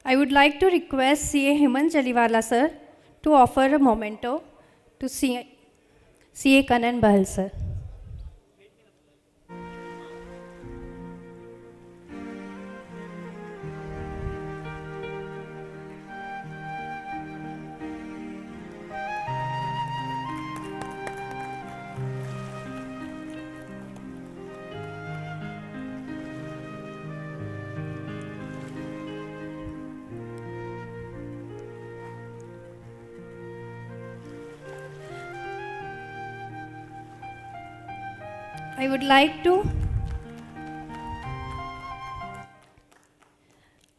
I would like to request CA Hemant Jaliwala sir to offer a memento to CA Kanan Bahal sir.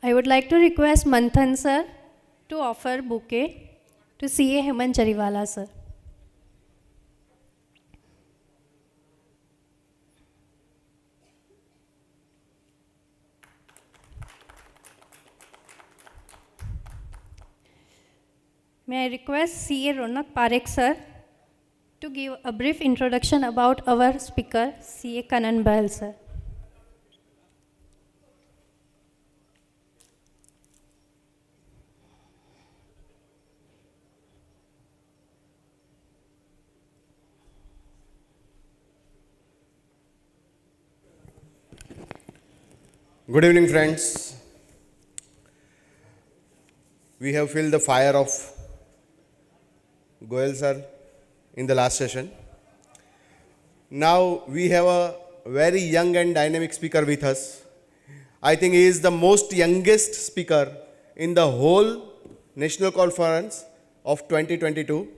I would like to request Manthan sir to offer bouquet to CA Hemant Jaliwala sir. May I request CA Ronak Parekh sir to give a brief introduction about our speaker, CA Kanan Bahal sir. Good evening, friends. We have filled the fire of Goyal sir in the last session. Now we have a very young and dynamic speaker with us. I think he is the most youngest speaker in the whole National Conference of 2022.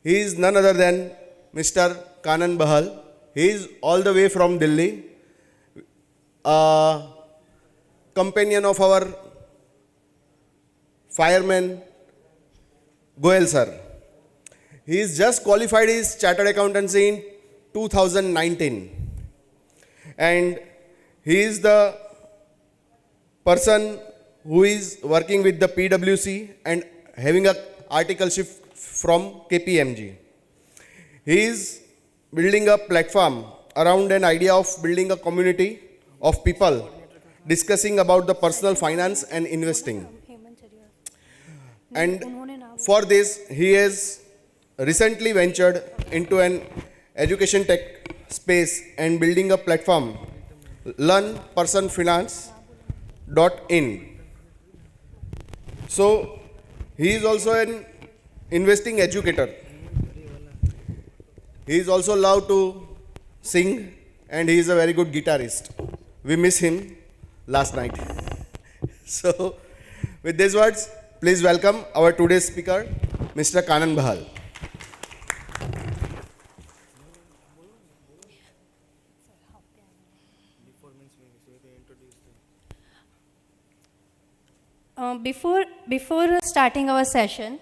He is none other than Mr. Kanan Bahal. He is all the way from Delhi, a companion of our fireman Goyal sir. He is just qualified his chartered accountancy in 2019, and he is the person who is working with the PwC and having a articleship from KPMG. He is building a platform around an idea of building a community of people discussing about the personal finance and investing. And for this, he has recently ventured into an education tech space and building a platform, learnpersonfinance.in. So, he is also an investing educator. He is also allowed to sing, and he is a very good guitarist. We miss him last night. So, with these words, please welcome our today's speaker, Mr. Kanan Bahal. Before starting our session,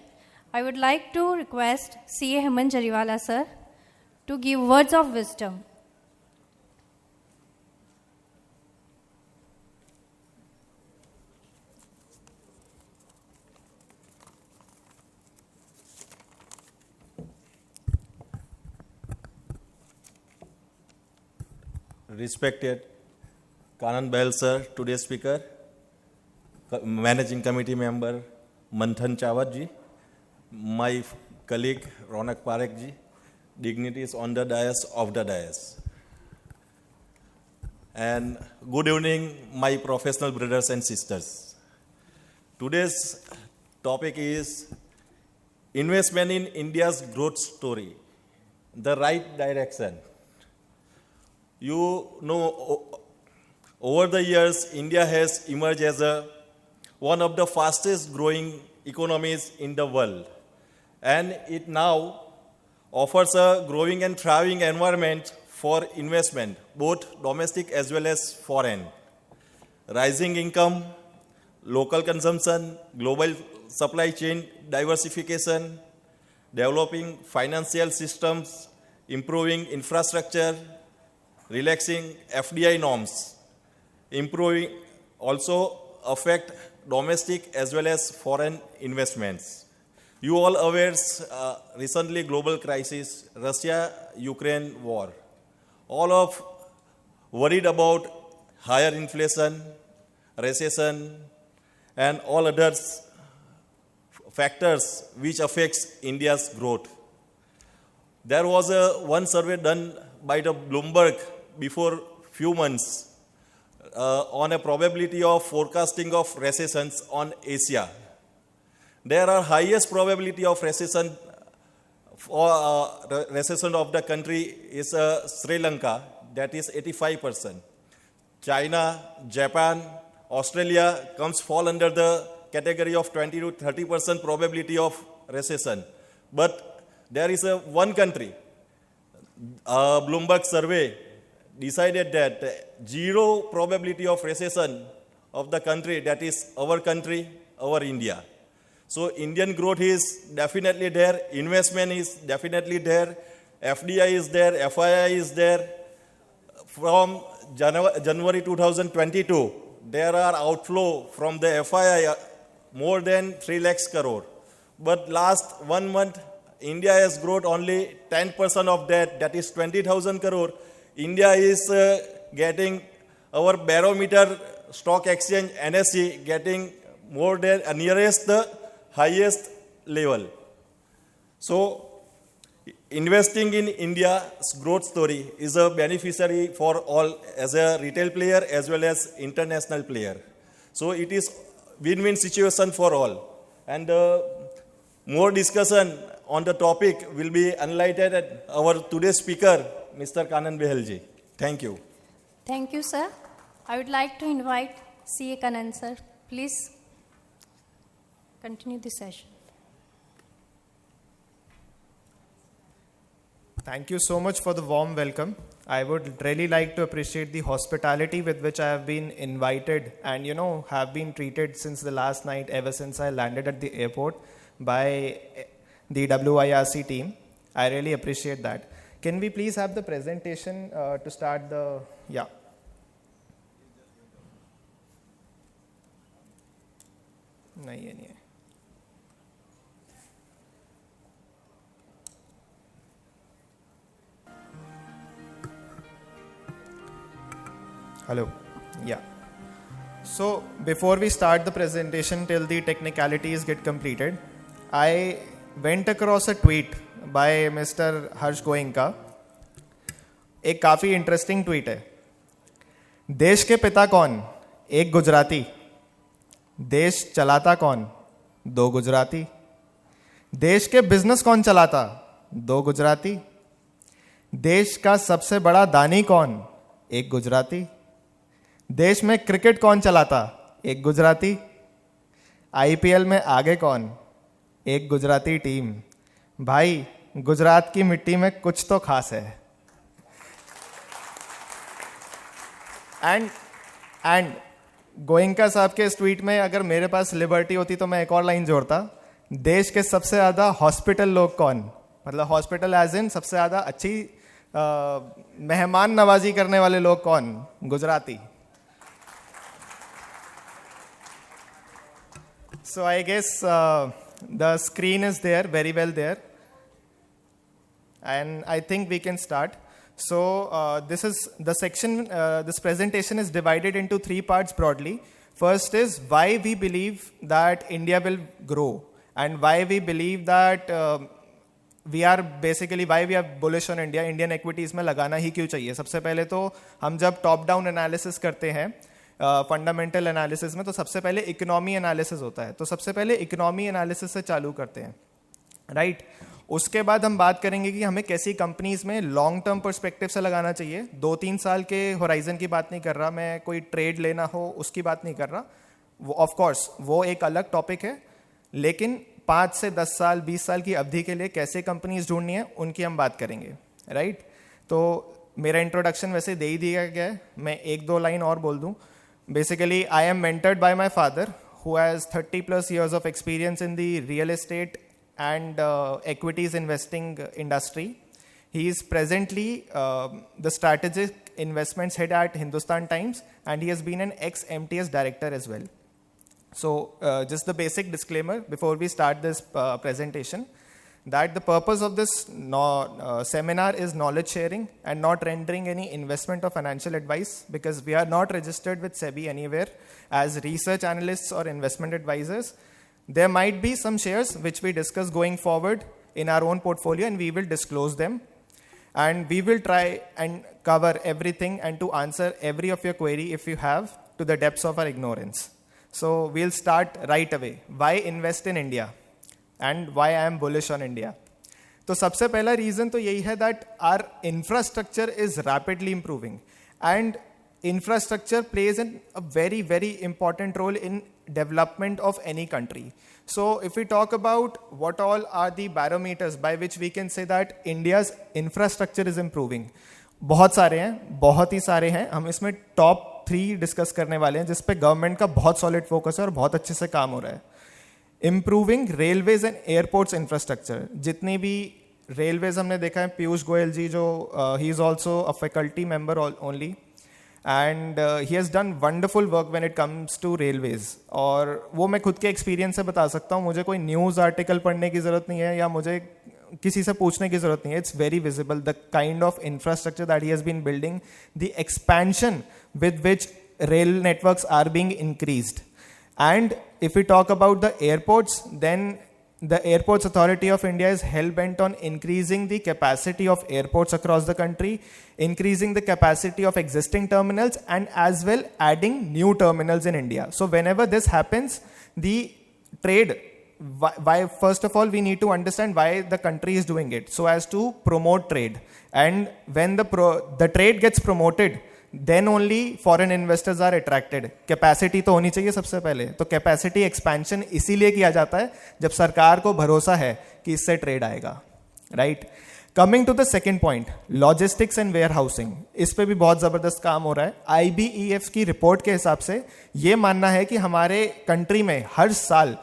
I would like to request CA Hemant Jaliwala sir to give words of wisdom. Respected Kanan Bahal sir, today's speaker, Managing Committee member Manthan Chawat ji, my colleague Ronak Parekh ji, dignitaries on the dais, of the dais. And good evening, my professional brothers and sisters. Today's topic is investment in India's growth story, the right direction. You know, over the years, India has emerged as one of the fastest growing economies in the world. And it now offers a growing and thriving environment for investment, both domestic as well as foreign. Rising income, local consumption, global supply chain diversification, developing financial systems, improving infrastructure, relaxing FDI norms, improving also affect domestic as well as foreign investments. You all aware recently global crisis, Russia-Ukraine war. All of worried about higher inflation, recession, and all others factors which affects India's growth. There was one survey done by the Bloomberg before few months on a probability of forecasting of recessions on Asia. There are highest probability of recession for recession of the country is Sri Lanka, that is 85%. China, Japan, Australia fall under the category of 20 to 30% probability of recession. But there is one country, Bloomberg survey decided that zero probability of recession of the country, that is our country, our India. So Indian growth is definitely there, investment is definitely there, FDI is there, FII is there. From January 2022, there are outflow from the FII more than 3 lakhs crore. But last 1 month, India has grown only 10% of that, that is 20,000 crore. India is getting our barometer stock exchange NSE getting more than nearest the highest level. So investing in India's growth story is a beneficiary for all as a retail player as well as international player. So it is win-win situation for all. And more discussion on the topic will be enlightened at our today's speaker, Mr. Kanan Behelji. Thank you. Thank you, sir. I would like to invite CA Kanan, sir. Please continue the session. Thank you so much for the warm welcome. I would really like to appreciate the hospitality with which I have been invited and, have been treated since the last night, ever since I landed at the airport by the WIRC team. I really appreciate that. Can we please have the presentation to start the, yeah. नहीं है नहीं है. Hello. Yeah. So before we start the presentation till the technicalities get completed, I went across a tweet by Mr. Harsh Goenka. एक काफ़ी interesting tweet है. देश के पिता कौन? एक गुजराती. देश चलाता कौन? 2 गुजराती. देश के बिजनेस कौन चलाता? 2 गुजराती. देश का सबसे बड़ा दानी कौन? एक गुजराती. देश में क्रिकेट कौन चलाता? एक गुजराती. आईपीएल में आगे कौन? एक गुजराती टीम. भाई, गुजरात की मिट्टी में कुछ तो खास है. एंड गोइंका साहब के इस ट्वीट में अगर मेरे पास लिबर्टी होती तो मैं एक और लाइन जोड़ता. देश के सबसे ज़्यादा हॉस्पिटल लोग कौन? मतलब हॉस्पिटल एज इन सबसे ज़्यादा अच्छी मेहमान नवाजी करने वाले लोग कौन? Gujarati. So I guess the screen is there, very well there. And I think we can start. So this is the section, this presentation is divided into 3 parts broadly. First is why we believe that India will grow and why we believe that we are basically, why we are bullish on India. Indian equities में लगाना ही क्यों चाहिए? सबसे पहले तो हम जब top down analysis करते हैं फंडामेंटल एनालिसिस में, तो सबसे पहले इकोनॉमी एनालिसिस होता है. तो सबसे पहले इकोनॉमी एनालिसिस से चालू करते हैं, राइट. उसके बाद हम बात करेंगे कि हमें कैसी कंपनीज में लॉन्ग टर्म पर्सपेक्टिव से लगाना चाहिए. 2-3 साल के होराइजन की बात नहीं कर रहा मैं, कोई ट्रेड लेना हो उसकी बात नहीं कर रहा. वो ऑफ कोर्स वो एक अलग टॉपिक है, लेकिन 5 से 10 साल 20 साल की अवधि के लिए कैसे कंपनीज ढूंढनी है उनकी हम बात करेंगे, राइट. तो मेरा इंट्रोडक्शन वैसे दे ही दिया गया है, मैं 1-2 लाइन और बोल दूँ. Basically, I am mentored by my father, who has 30+ years of experience in the real estate and equities investing industry. He is presently the strategic investments head at Hindustan Times, and he has been an ex-MTS director as well. So, just the basic disclaimer before we start this presentation. that the purpose of this seminar is knowledge sharing and not rendering any investment or financial advice, because we are not registered with SEBI anywhere as research analysts or investment advisors. There might be some shares which we discuss going forward in our own portfolio, and we will disclose them. And we will try and cover everything and to answer every of your query if you have, to the depths of our ignorance. So we'll start right away. Why invest in India? And why I am bullish on India? तो सबसे पहला reason तो यही है that our infrastructure is rapidly improving, and infrastructure plays a very, very important role in development of any country. So if we talk about what all are the barometers by which we can say that India's infrastructure is improving, बहुत सारे हैं, बहुत ही सारे हैं. हम इसमें top 3 discuss करने वाले हैं जिस पे गवर्नमेंट का बहुत सॉलिड फोकस है और बहुत अच्छे से काम हो रहा है. Improving railways and airports infrastructure. जितनी भी रेलवेज हमने देखा है, पीयूष गोयल जी जो he is also a faculty member only, and he has done wonderful work when it comes to railways. और वो मैं खुद के एक्सपीरियंस से बता सकता हूँ. मुझे कोई न्यूज़ आर्टिकल पढ़ने की ज़रूरत नहीं है या मुझे किसी से पूछने की ज़रूरत नहीं है. It's very visible the kind of infrastructure that he has been building, the expansion with which rail networks are being increased. And if we talk about the airports, then the Airports Authority of India is hell-bent on increasing the capacity of airports across the country, increasing the capacity of existing terminals, and as well adding new terminals in India. So whenever this happens, the trade, why first of all we need to understand why the country is doing it, so as to promote trade. And when the trade gets promoted, then only foreign investors are attracted. Capacity तो होनी चाहिए सबसे पहले. तो capacity expansion इसीलिए किया जाता है जब सरकार को भरोसा है कि इससे ट्रेड आएगा, right. Coming to the second point, logistics and warehousing. इस पे भी बहुत जबरदस्त काम हो रहा है. IBEF की रिपोर्ट के हिसाब से ये मानना है कि हमारे कंट्री में हर साल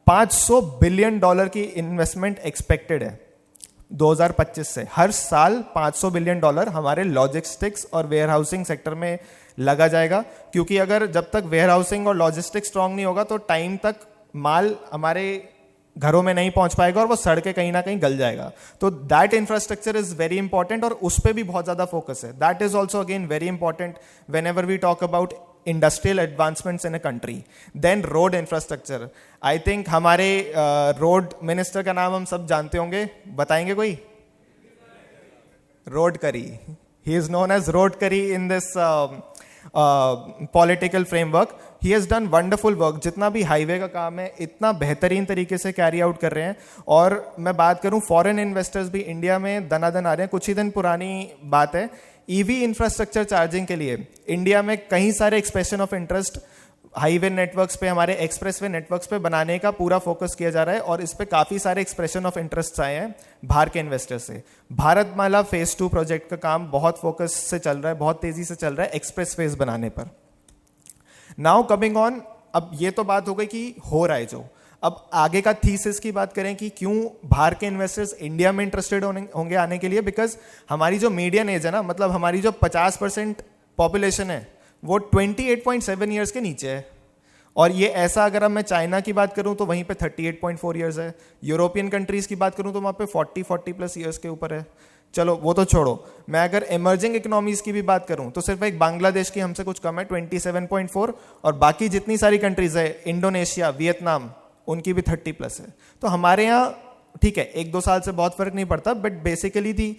$500 बिलियन की इन्वेस्टमेंट एक्सपेक्टेड है 2025 से. हर साल $500 बिलियन हमारे लॉजिस्टिक्स और वेयर हाउसिंग सेक्टर में लगा जाएगा, क्योंकि अगर जब तक वेयर हाउसिंग और लॉजिस्टिक्स स्ट्रांग नहीं होगा तो टाइम तक माल हमारे घरों में नहीं पहुंच पाएगा और वो सड़कें कहीं ना कहीं गल जाएगा. तो that infrastructure is very important और उस पर भी बहुत ज़्यादा फोकस है. That is also again very important whenever we talk about industrial advancements in a country. Then road infrastructure. I think हमारे रोड मिनिस्टर का नाम हम सब जानते होंगे, बताएंगे कोई? Roadkari. He is known as Roadkari in this political framework. He has done wonderful work. जितना भी हाईवे का काम है इतना बेहतरीन तरीके से कैरी आउट कर रहे हैं. और मैं बात करूं, फॉरेन इन्वेस्टर्स भी इंडिया में दनादन आ रहे हैं. कुछ ही दिन पुरानी बात है, ईवी इंफ्रास्ट्रक्चर चार्जिंग के लिए इंडिया में कई सारे expression of interest highway networks पे, हमारे एक्सप्रेसवे नेटवर्क्स पे बनाने का पूरा फोकस किया जा रहा है. और इस पे काफ़ी सारे एक्सप्रेशन ऑफ इंटरेस्ट आए हैं बाहर के इन्वेस्टर से. भारतमाला फेज 2 प्रोजेक्ट का काम बहुत फोकस से चल रहा है, बहुत तेजी से चल रहा है एक्सप्रेस वेज बनाने पर. नाउ कमिंग ऑन, अब ये तो बात हो गई कि हो रहा है जो. अब आगे का थीसिस की बात करें कि क्यों बाहर के इन्वेस्टर्स इंडिया में इंटरेस्टेड होंगे आने के लिए. बिकॉज हमारी जो मीडियन एज है ना, मतलब हमारी जो 50% पॉपुलेशन है वो 28.7 ईयर्स के नीचे है. और ये ऐसा, अगर अब मैं चाइना की बात करूं तो वहीं पे 38.4 ईयर्स है. यूरोपियन कंट्रीज की बात करूं तो वहाँ पे 40 प्लस ईयर्स के ऊपर है. चलो वो तो छोड़ो, मैं अगर इमर्जिंग इकोनॉमीज की भी बात करूं तो सिर्फ एक बांग्लादेश की हमसे कुछ कम है 27.4, और बाकी जितनी सारी कंट्रीज है, इंडोनेशिया, वियतनाम, उनकी भी 30 प्लस है. तो हमारे यहाँ ठीक है 1-2 साल से बहुत फर्क नहीं पड़ता, but basically the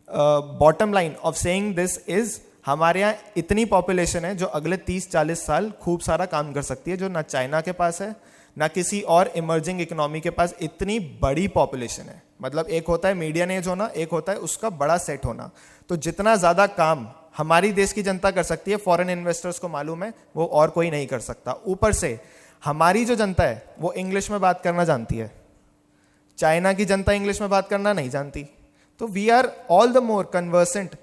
bottom line of saying this is, हमारे यहाँ इतनी पॉपुलेशन है जो अगले 30-40 साल खूब सारा काम कर सकती है, जो ना चाइना के पास है ना किसी और इमर्जिंग इकोनॉमी के पास इतनी बड़ी पॉपुलेशन है. मतलब एक होता है मीडियन एज होना, एक होता है उसका बड़ा सेट होना. तो जितना ज़्यादा काम हमारी देश की जनता कर सकती है, फॉरेन इन्वेस्टर्स को मालूम है, वो और कोई नहीं कर सकता. ऊपर से हमारी जो जनता है वो इंग्लिश में बात करना जानती है, चाइना की जनता इंग्लिश में बात करना नहीं जानती. तो we are all the more conversant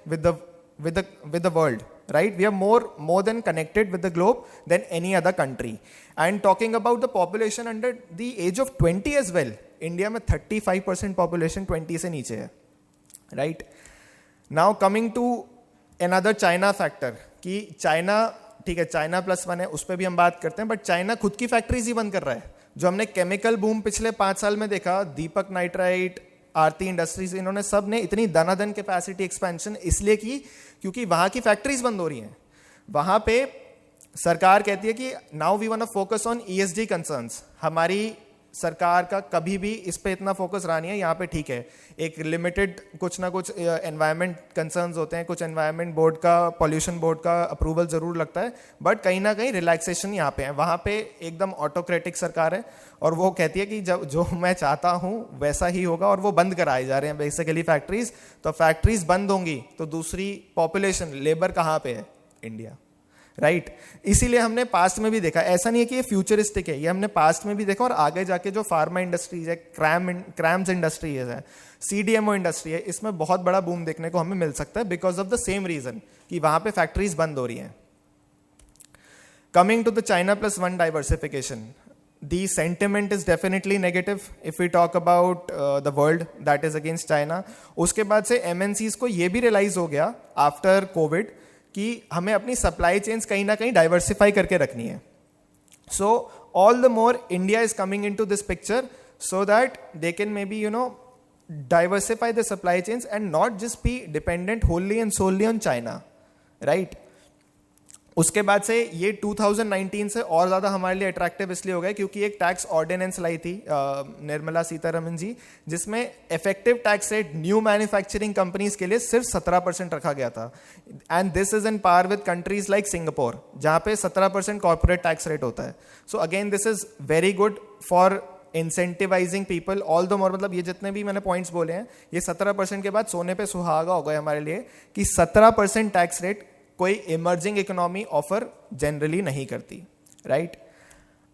with the world, right? We are more than connected with the globe than any other country. And talking about the population under the age of 20 as well, India में 35% population 20 से नीचे है, right? Now coming to another China factor, कि China ठीक है, China +1 है, उस पर भी हम बात करते हैं, बट चाइना खुद की फैक्ट्रीज ही बंद कर रहा है. जो हमने केमिकल बूम पिछले 5 साल में देखा, दीपक नाइट्राइट, आरती इंडस्ट्रीज, इन्होंने सब ने इतनी दनादन कैपेसिटी एक्सपेंशन इसलिए की क्योंकि वहाँ की फैक्ट्रीज बंद हो रही हैं. वहाँ पे सरकार कहती है कि now we want to focus on ESG concerns. हमारी सरकार का कभी भी इस पे इतना फोकस रहा नहीं है. यहाँ पे ठीक है, एक लिमिटेड कुछ ना कुछ एनवायरनमेंट कंसर्न्स होते हैं, कुछ एनवायरनमेंट बोर्ड का, पॉल्यूशन बोर्ड का अप्रूवल जरूर लगता है, बट कहीं ना कहीं रिलैक्सेशन यहाँ पे है. वहाँ पे एकदम ऑटोक्रेटिक सरकार है और वो कहती है कि जब जो मैं चाहता हूँ वैसा ही होगा, और वो बंद कराए जा रहे हैं बेसिकली फैक्ट्रीज. तो फैक्ट्रीज बंद होंगी तो दूसरी पॉपुलेशन, लेबर कहाँ पे है? India, right. इसीलिए हमने पास्ट में भी देखा, ऐसा नहीं है कि ये फ्यूचरिस्टिक है, ये हमने पास्ट में भी देखा और आगे जाके जो फार्मा इंडस्ट्रीज है, क्रैम्स इंडस्ट्रीज है, CDMO इंडस्ट्री है, इसमें बहुत बड़ा बूम देखने को हमें मिल सकता है because of the same reason कि वहां पे फैक्ट्रीज बंद हो रही हैं. Coming to the China+1 diversification, the sentiment is definitely negative if we talk about the world that is against China. उसके बाद से MNCs को ये भी रियलाइज हो गया आफ्टर कोविड कि हमें अपनी सप्लाई चेन्स कहीं ना कहीं डाइवर्सिफाई करके रखनी है. So all the more India is coming into this picture so that they can may be diversify the supply chains and not just be dependent Holi and solely on China, right. उसके बाद से ये 2019 से और ज़्यादा हमारे लिए अट्रैक्टिव इसलिए हो गया क्योंकि एक टैक्स ऑर्डिनेंस लाई थी निर्मला सीतारमन जी, जिसमें effective tax rate new manufacturing companies के लिए सिर्फ 17% रखा गया था. And this is in par with countries like Singapore जहाँ पे 17% कॉर्पोरेट टैक्स रेट होता है. So again this is very good for incentivising people. All the more, मतलब ये जितने भी मैंने पॉइंट्स बोले हैं, ये 17% के बाद सोने पे सुहागा हो गया हमारे लिए कि 17% टैक्स रेट कोई इमर्जिंग इकोनॉमी ऑफर जनरली नहीं करती, राइट.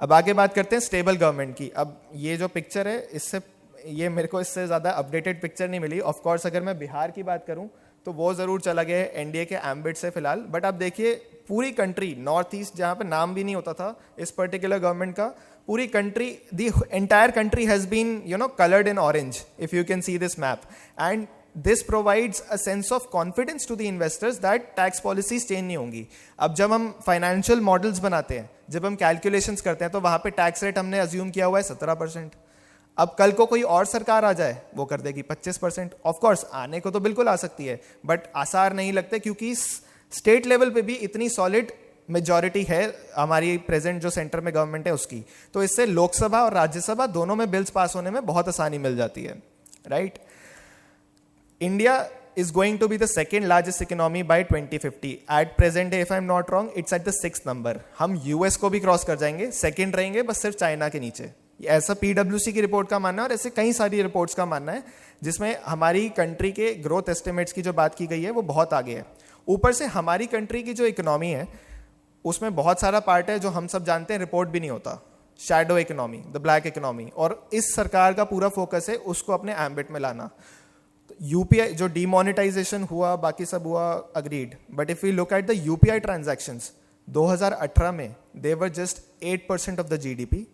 अब आगे बात करते हैं स्टेबल गवर्नमेंट की. अब ये जो पिक्चर है, इससे ये मेरे को इससे ज़्यादा अपडेटेड पिक्चर नहीं मिली. ऑफ कोर्स अगर मैं बिहार की बात करूं तो वो ज़रूर चला गया है एनडीए के एम्बिट से फिलहाल, बट आप देखिए पूरी कंट्री नॉर्थ ईस्ट, जहाँ पे नाम भी नहीं होता था इस पर्टिकुलर गवर्नमेंट का, पूरी country, the entire country has been coloured in orange if you can see this map. And this provides a sense of confidence to the investors that tax policies change नहीं होंगी. अब जब हम financial models बनाते हैं, जब हम calculations करते हैं, तो वहाँ पे टैक्स रेट हमने अज्यूम किया हुआ है 17%. अब कल को कोई और सरकार आ जाए, वो कर देगी 25%. ऑफ कोर्स आने को तो बिल्कुल आ सकती है, बट आसार नहीं लगते क्योंकि स्टेट लेवल पे भी इतनी सॉलिड मेजॉरिटी है हमारी प्रेजेंट जो सेंटर में गवर्नमेंट है उसकी. तो इससे लोकसभा और राज्यसभा दोनों में बिल्स पास होने में बहुत आसानी मिल जाती है, right. India is going to be the second largest economy by 2050. At present day, if I'm not wrong, it's at the 6th number. हम US को भी क्रॉस कर जाएंगे, सेकंड रहेंगे बस सिर्फ चाइना के नीचे. ऐसा PwC की रिपोर्ट का मानना है और ऐसे कई सारी रिपोर्ट्स का मानना है जिसमें हमारी कंट्री के ग्रोथ एस्टिमेट्स की जो बात की गई है वो बहुत आगे है. ऊपर से हमारी कंट्री की जो इकोनॉमी है उसमें बहुत सारा पार्ट है जो हम सब जानते हैं, रिपोर्ट भी नहीं होता. Shadow economy, the black economy, और इस सरकार का पूरा फोकस है उसको अपने एम्बिट में लाना. यूपीआई जो डीमोनेटाइजेशन हुआ, बाकी सब हुआ, agreed, but if we look at the UPI transactions 2018 में they were just 8% of the GDP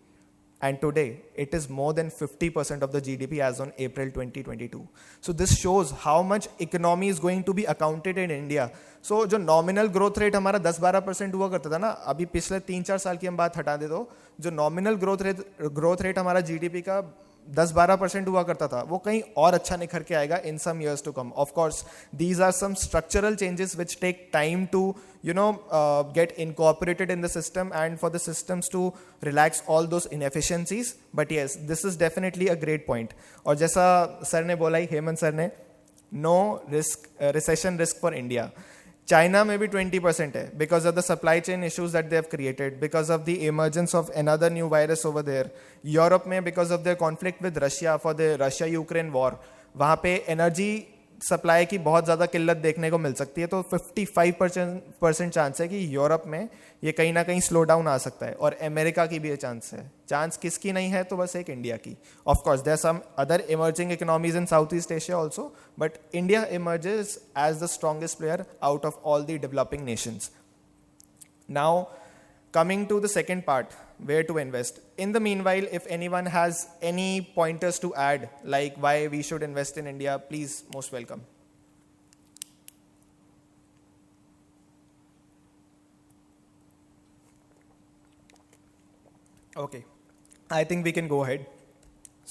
and today it is more than 50% of the GDP as on April 2022. So this shows how much economy is going to be accounted in India. So जो nominal growth rate हमारा 10-12% हुआ करता था ना, अभी पिछले 3-4 साल की हम बात हटा दे तो जो नॉमिनल ग्रोथ रेट हमारा जीडीपी का 10-12% हुआ करता था, वो कहीं और अच्छा निखर के आएगा इन सम years to come. Of course, these are some structural changes which take time to, get incorporated in the system and for the systems to relax all those inefficiencies. But yes, this is definitely a great point. और जैसा sir ने बोला ही, Hemant sir ने, no recession risk for India. China में भी 20% है because of the supply chain issues that they have created, because of the emergence of another new virus over there. Europe में because of their conflict with Russia for the Russia-Ukraine war, वहाँ पे energy supply की बहुत ज़्यादा किल्लत देखने को मिल सकती है. तो 55% चांस है कि यूरोप में ये कहीं ना कहीं स्लो डाउन आ सकता है, और अमेरिका की भी ये चांस है. चांस किसकी नहीं है? तो बस एक इंडिया की. Of course there are some other emerging economies in South East Asia also, but India emerges as the strongest player out of all the developing nations. Now coming to the second part, where to invest. In the meanwhile, if anyone has any pointers to add, like why we should invest in India, please, most welcome. Okay, I think we can go ahead.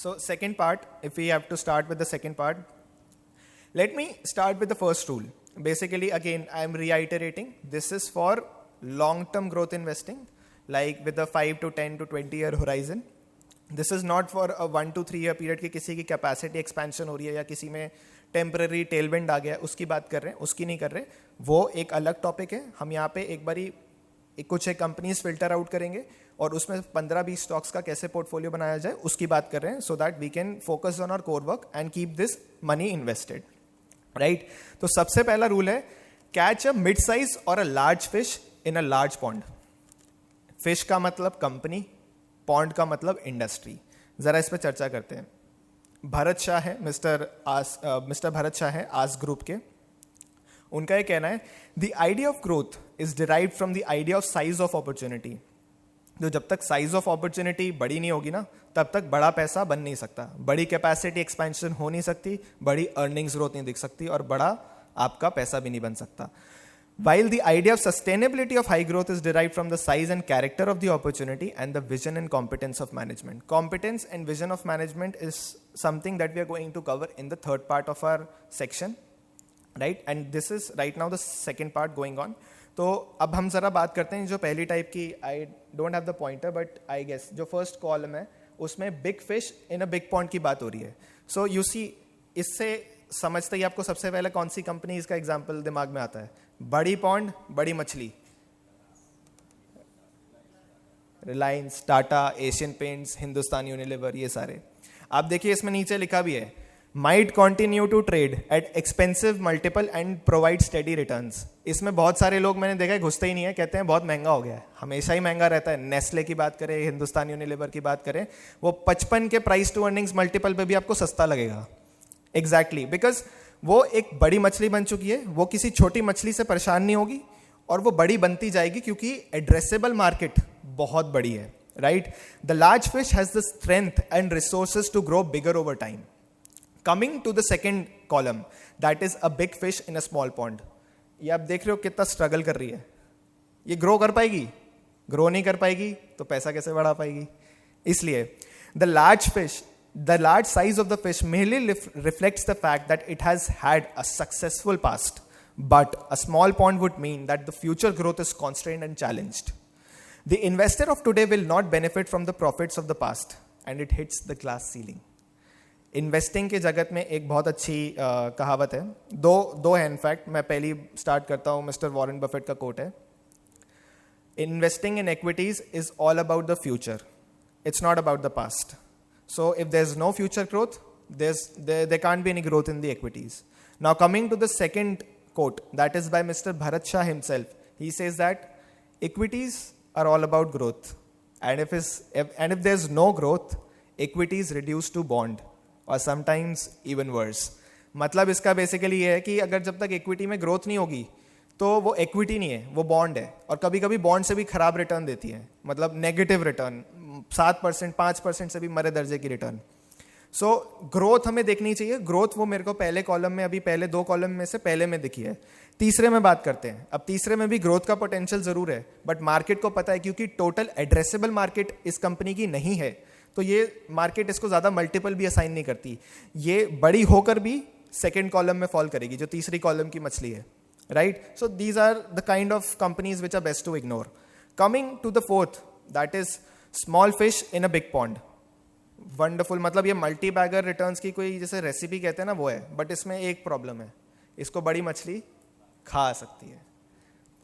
So second part, if we have to start with the second part, let me start with the first rule. Basically, again, I am reiterating, this is for long-term growth investing, like with a 5 to 10 to 20 year horizon. This is not for a 1 to 3 year period कि किसी की capacity expansion हो रही है या किसी में temporary Tailwind आ गया, उसकी बात कर रहे हैं, उसकी नहीं कर रहे. वो एक अलग टॉपिक है. हम यहाँ पे एक बारी कुछ एक कंपनीज फिल्टर आउट करेंगे और उसमें 15-20 स्टॉक्स का कैसे पोर्टफोलियो बनाया जाए उसकी बात कर रहे हैं, so that we can focus on our core work and keep this money invested, right. तो सबसे पहला रूल है, कैच अ मिड साइज और a large fish in a large pond. Fish का मतलब कंपनी, पॉन्ड का मतलब इंडस्ट्री. जरा इस पर चर्चा करते हैं. भरत शाह है, मिस्टर भरत शाह है आस ग्रुप के. उनका ये कहना है, the idea of growth is derived from the idea of size of opportunity. तो जब तक साइज ऑफ अपॉर्चुनिटी बड़ी नहीं होगी ना, तब तक बड़ा पैसा बन नहीं सकता, बड़ी कैपेसिटी एक्सपेंशन हो नहीं सकती, बड़ी अर्निंग्स ग्रोथ नहीं दिख सकती और बड़ा आपका पैसा भी नहीं बन सकता. While the idea of sustainability of high growth is derived from the size and character of the opportunity and the vision and competence of management. Competence and vision of management is something that we are going to cover in the third part of our section, right? And this is right now the second part going on. तो अब हम जरा बात करते हैं जो पहली type की, I don't have the pointer but I guess जो फर्स्ट कॉलम है उसमें big fish in a big pond की बात हो रही है. सो यू सी, इससे समझते ही आपको सबसे पहले कौन सी कंपनी इसका एग्जाम्पल दिमाग में आता है? बड़ी पॉन्ड, बड़ी मछली, रिलायंस, टाटा, एशियन पेंट्स, हिंदुस्तान यूनिलीवर, ये सारे. आप देखिए इसमें नीचे लिखा भी है, might continue to trade at expensive multiple and provide steady returns. इसमें बहुत सारे लोग मैंने देखा है घुसते ही नहीं है, कहते हैं बहुत महंगा हो गया है. हमेशा ही महंगा रहता है. नेस्ले की बात करें, हिंदुस्तान यूनिलीवर की बात करें, वो 55 के प्राइस टू अर्निंग्स मल्टीपल पे भी आपको सस्ता लगेगा. एग्जैक्टली, बिकॉज वो एक बड़ी मछली बन चुकी है, वो किसी छोटी मछली से परेशान नहीं होगी और वो बड़ी बनती जाएगी क्योंकि एड्रेसेबल मार्केट बहुत बड़ी है, right. The large fish has the strength and resources to grow bigger over time. Coming to the second column, that is a big fish in a small pond. ये आप देख रहे हो कितना स्ट्रगल कर रही है. ये ग्रो कर पाएगी? ग्रो नहीं कर पाएगी तो पैसा कैसे बढ़ा पाएगी? इसलिए the large size of the fish merely reflects the fact that it has had a successful past, but a small pond would mean that the future growth is constrained and challenged. The investor of today will not benefit from the profits of the past, and it hits the glass ceiling. Investing के जगत में एक बहुत अच्छी कहावत है, दो है इनफैक्ट. मैं पहली स्टार्ट करता हूँ, मिस्टर वॉरेन बफेट का कोट है, investing in equities is all about the future, it's not about the past. So if there's no future growth, there can't be any growth in the equities. Now coming to the second quote, that is by Mr. Bharat Shah himself. He says that equities are all about growth, and if there's no growth, equities reduce to bond, or sometimes even worse. मतलब इसका basically ये है कि अगर जब तक equity में growth नहीं होगी तो वो इक्विटी नहीं है, वो बॉन्ड है, और कभी कभी बॉन्ड से भी खराब रिटर्न देती है, मतलब नेगेटिव रिटर्न, 7%, 5% से भी मरे दर्जे की रिटर्न. सो ग्रोथ हमें देखनी चाहिए. ग्रोथ वो मेरे को पहले कॉलम में, अभी पहले 2 कॉलम में से पहले में दिखी है. तीसरे में बात करते हैं. अब तीसरे में भी ग्रोथ का पोटेंशियल जरूर है, बट मार्केट को पता है क्योंकि टोटल एड्रेसेबल मार्केट इस कंपनी की नहीं है, तो ये मार्केट इसको ज्यादा मल्टीपल भी असाइन नहीं करती. ये बड़ी होकर भी सेकेंड कॉलम में फॉल करेगी जो तीसरी कॉलम की मछली है, right. So these are the kind of companies which are best to ignore. Coming to the fourth, that is small fish in a big pond. Wonderful, मतलब ये मल्टी बैगर रिटर्न्स की कोई जैसे रेसिपी कहते हैं ना, वो है. बट इसमें एक प्रॉब्लम है, इसको बड़ी मछली खा सकती है.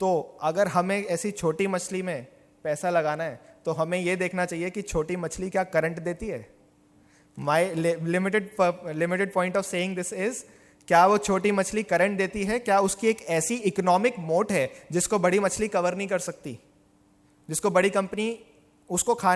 तो अगर हमें ऐसी छोटी मछली में पैसा लगाना है तो हमें ये देखना चाहिए कि छोटी मछली क्या करंट देती है. My limited point of saying this is, क्या वो छोटी मछली करंट देती है? क्या उसकी एक ऐसी इकोनॉमिक मोट है जिसको बड़ी मछली कवर नहीं कर सकती, जिसको बड़ी कंपनी उसको खा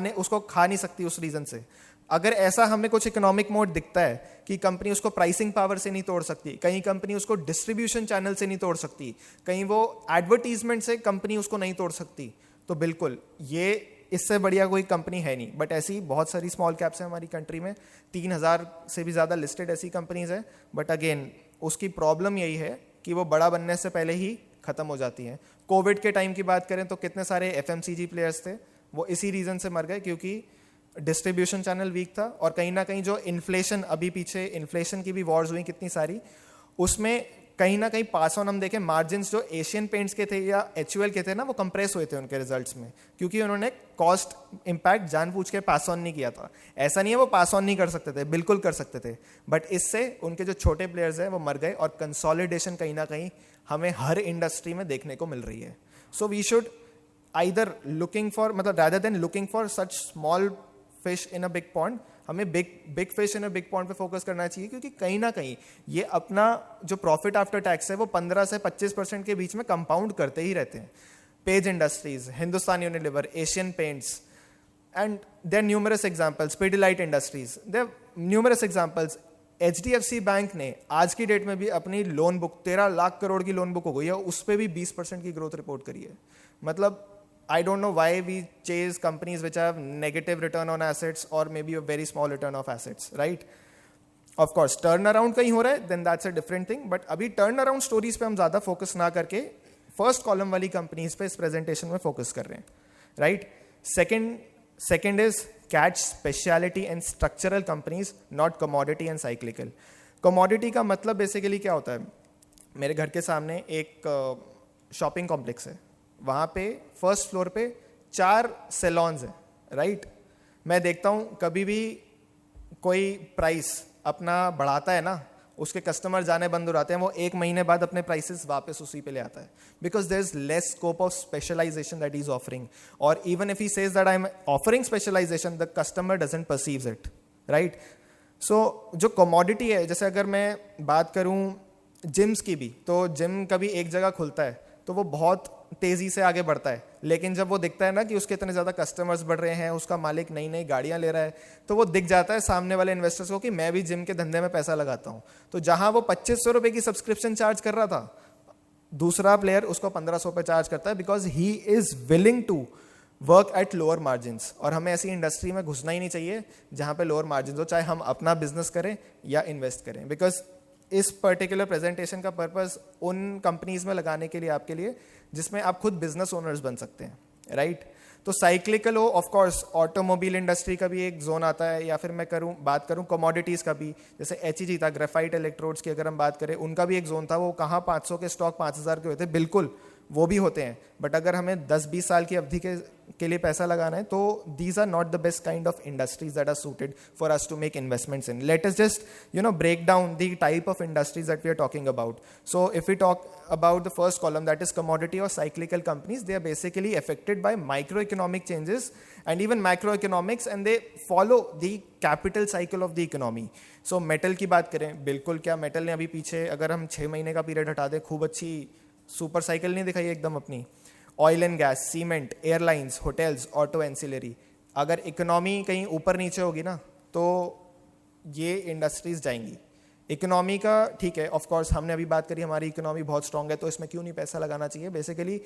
नहीं सकती उस रीजन से? अगर ऐसा हमें कुछ इकोनॉमिक मोड दिखता है कि कंपनी उसको प्राइसिंग पावर से नहीं तोड़ सकती, कहीं कंपनी उसको डिस्ट्रीब्यूशन चैनल से नहीं तोड़ सकती, कहीं वो एडवर्टीजमेंट से कंपनी उसको नहीं तोड़ सकती, तो बिल्कुल ये इससे बढ़िया कोई कंपनी है नहीं. बट ऐसी बहुत सारी स्मॉल कैप्स हैं हमारी कंट्री में, 3000 से भी ज़्यादा लिस्टेड ऐसी कंपनीज हैं. बट अगेन उसकी प्रॉब्लम यही है कि वो बड़ा बनने से पहले ही ख़त्म हो जाती हैं. कोविड के टाइम की बात करें तो कितने सारे FMCG प्लेयर्स थे, वो इसी रीज़न से मर गए क्योंकि डिस्ट्रीब्यूशन चैनल वीक था, और कहीं ना कहीं जो इन्फ्लेशन, अभी पीछे इन्फ्लेशन की भी वॉर्स हुई कितनी सारी, उसमें कहीं ना कहीं पास ऑन हम देखें मार्जिन्स जो एशियन पेंट्स के थे या HUL के थे ना, वो कंप्रेस हुए थे उनके रिजल्ट्स में, क्योंकि उन्होंने कॉस्ट इम्पैक्ट जानबूझ के पास ऑन नहीं किया था। ऐसा नहीं है वो पास ऑन नहीं कर सकते थे, बिल्कुल कर सकते थे, बट इससे उनके जो छोटे प्लेयर्स हैं वो मर गए, और कंसोलिडेशन कहीं ना कहीं हमें हर इंडस्ट्री में देखने को मिल रही है। So we should either looking for, मतलब rather than looking for such small fish in a big pond, हमें big fish in a big pond पे फोकस करना चाहिए, क्योंकि कहीं ना कहीं ये अपना जो प्रॉफिट आफ्टर टैक्स है वो 15 से 25% के बीच में कंपाउंड करते ही रहते हैं। Page Industries, Hindustan Unilever, Asian Paints, and there numerous examples, Pidilite Industries, there numerous examples. HDFC bank ने आज की डेट में भी अपनी लोन बुक 13 लाख करोड़ की लोन बुक हो गई है, उस पर भी 20% की ग्रोथ रिपोर्ट करी है। मतलब I don't know why we chase companies which have negative return on assets or maybe a very small return of assets, right? Of course, turnaround कहीं हो रहा है, then that's a different thing. But अभी turnaround stories पे हम ज़्यादा focus ना करके फर्स्ट कॉलम वाली कंपनीज पे इस प्रेजेंटेशन में फोकस कर रहे हैं, right? Second is catch speciality and structural companies, not commodity and cyclical. Commodity का मतलब बेसिकली क्या होता है? मेरे घर के सामने एक शॉपिंग कॉम्प्लेक्स है, वहाँ पे फर्स्ट फ्लोर पे 4 सैलॉन्स हैं, राइट? मैं देखता हूँ कभी भी कोई प्राइस अपना बढ़ाता है ना, उसके कस्टमर जाने बंद हो जाते हैं, वो 1 महीने बाद अपने प्राइसेस वापस उसी पे ले आता है, because there is less scope of specialisation that is offering, और even if he says that I am offering specialisation, the customer doesn't perceives it, right? So जो कमोडिटी है, जैसे अगर मैं बात करूँ जिम्स की भी, तो जिम कभी एक जगह खुलता है तो वो बहुत तेजी से आगे बढ़ता है, लेकिन जब वो दिखता है ना कि उसके इतने ज़्यादा कस्टमर्स बढ़ रहे हैं, उसका मालिक नई नई गाड़ियाँ ले रहा है, तो वो दिख जाता है सामने वाले इन्वेस्टर्स को कि मैं भी जिम के धंधे में पैसा लगाता हूँ। तो जहाँ वो 2500 रुपये की सब्सक्रिप्शन चार्ज कर रहा था, दूसरा प्लेयर उसको 1500 पे चार्ज करता है, because he is willing to work at lower margins. और हमें ऐसी इंडस्ट्री में घुसना ही नहीं चाहिए जहाँ पे लोअर मार्जिन हो, चाहे हम अपना बिजनेस करें या इन्वेस्ट करें, बिकॉज इस पर्टिकुलर प्रेजेंटेशन का पर्पस उन कंपनीज में लगाने के लिए, आपके लिए, जिसमें आप खुद बिजनेस ओनर्स बन सकते हैं, राइट? तो साइक्लिकल हो, ऑफ कोर्स ऑटोमोबाइल इंडस्ट्री का भी एक जोन आता है, या फिर मैं बात करूं कमोडिटीज़ का भी, जैसे HEG था, ग्रेफाइट इलेक्ट्रोड्स की अगर हम बात करें, उनका भी एक जोन था। वो कहाँ 500 के स्टॉक 5000 के होते, बिल्कुल वो भी होते हैं, बट अगर हमें 10-20 साल की अवधि के लिए पैसा लगाना है, तो these are not the best kind of industries that are suited for us to make investments in. Let us just break down the type of industries that we are talking about. So if we talk about the first column, that is commodity or cyclical companies, they are basically affected by microeconomic changes and even macroeconomics, and they follow the capital cycle of the economy. So metal की बात करें, बिल्कुल क्या metal ने अभी पीछे अगर हम 6 महीने का पीरियड हटा दें, खूब अच्छी सुपर साइकिल नहीं दिखाई एकदम अपनी। Oil and gas, cement, airlines, hotels, auto ancillary, अगर इकोनॉमी कहीं ऊपर नीचे होगी ना, तो ये इंडस्ट्रीज जाएंगी। इकोनॉमी का ठीक है, ऑफ कोर्स हमने अभी बात करी, हमारी इकोनॉमी बहुत स्ट्रांग है, तो इसमें क्यों नहीं पैसा लगाना चाहिए। बेसिकली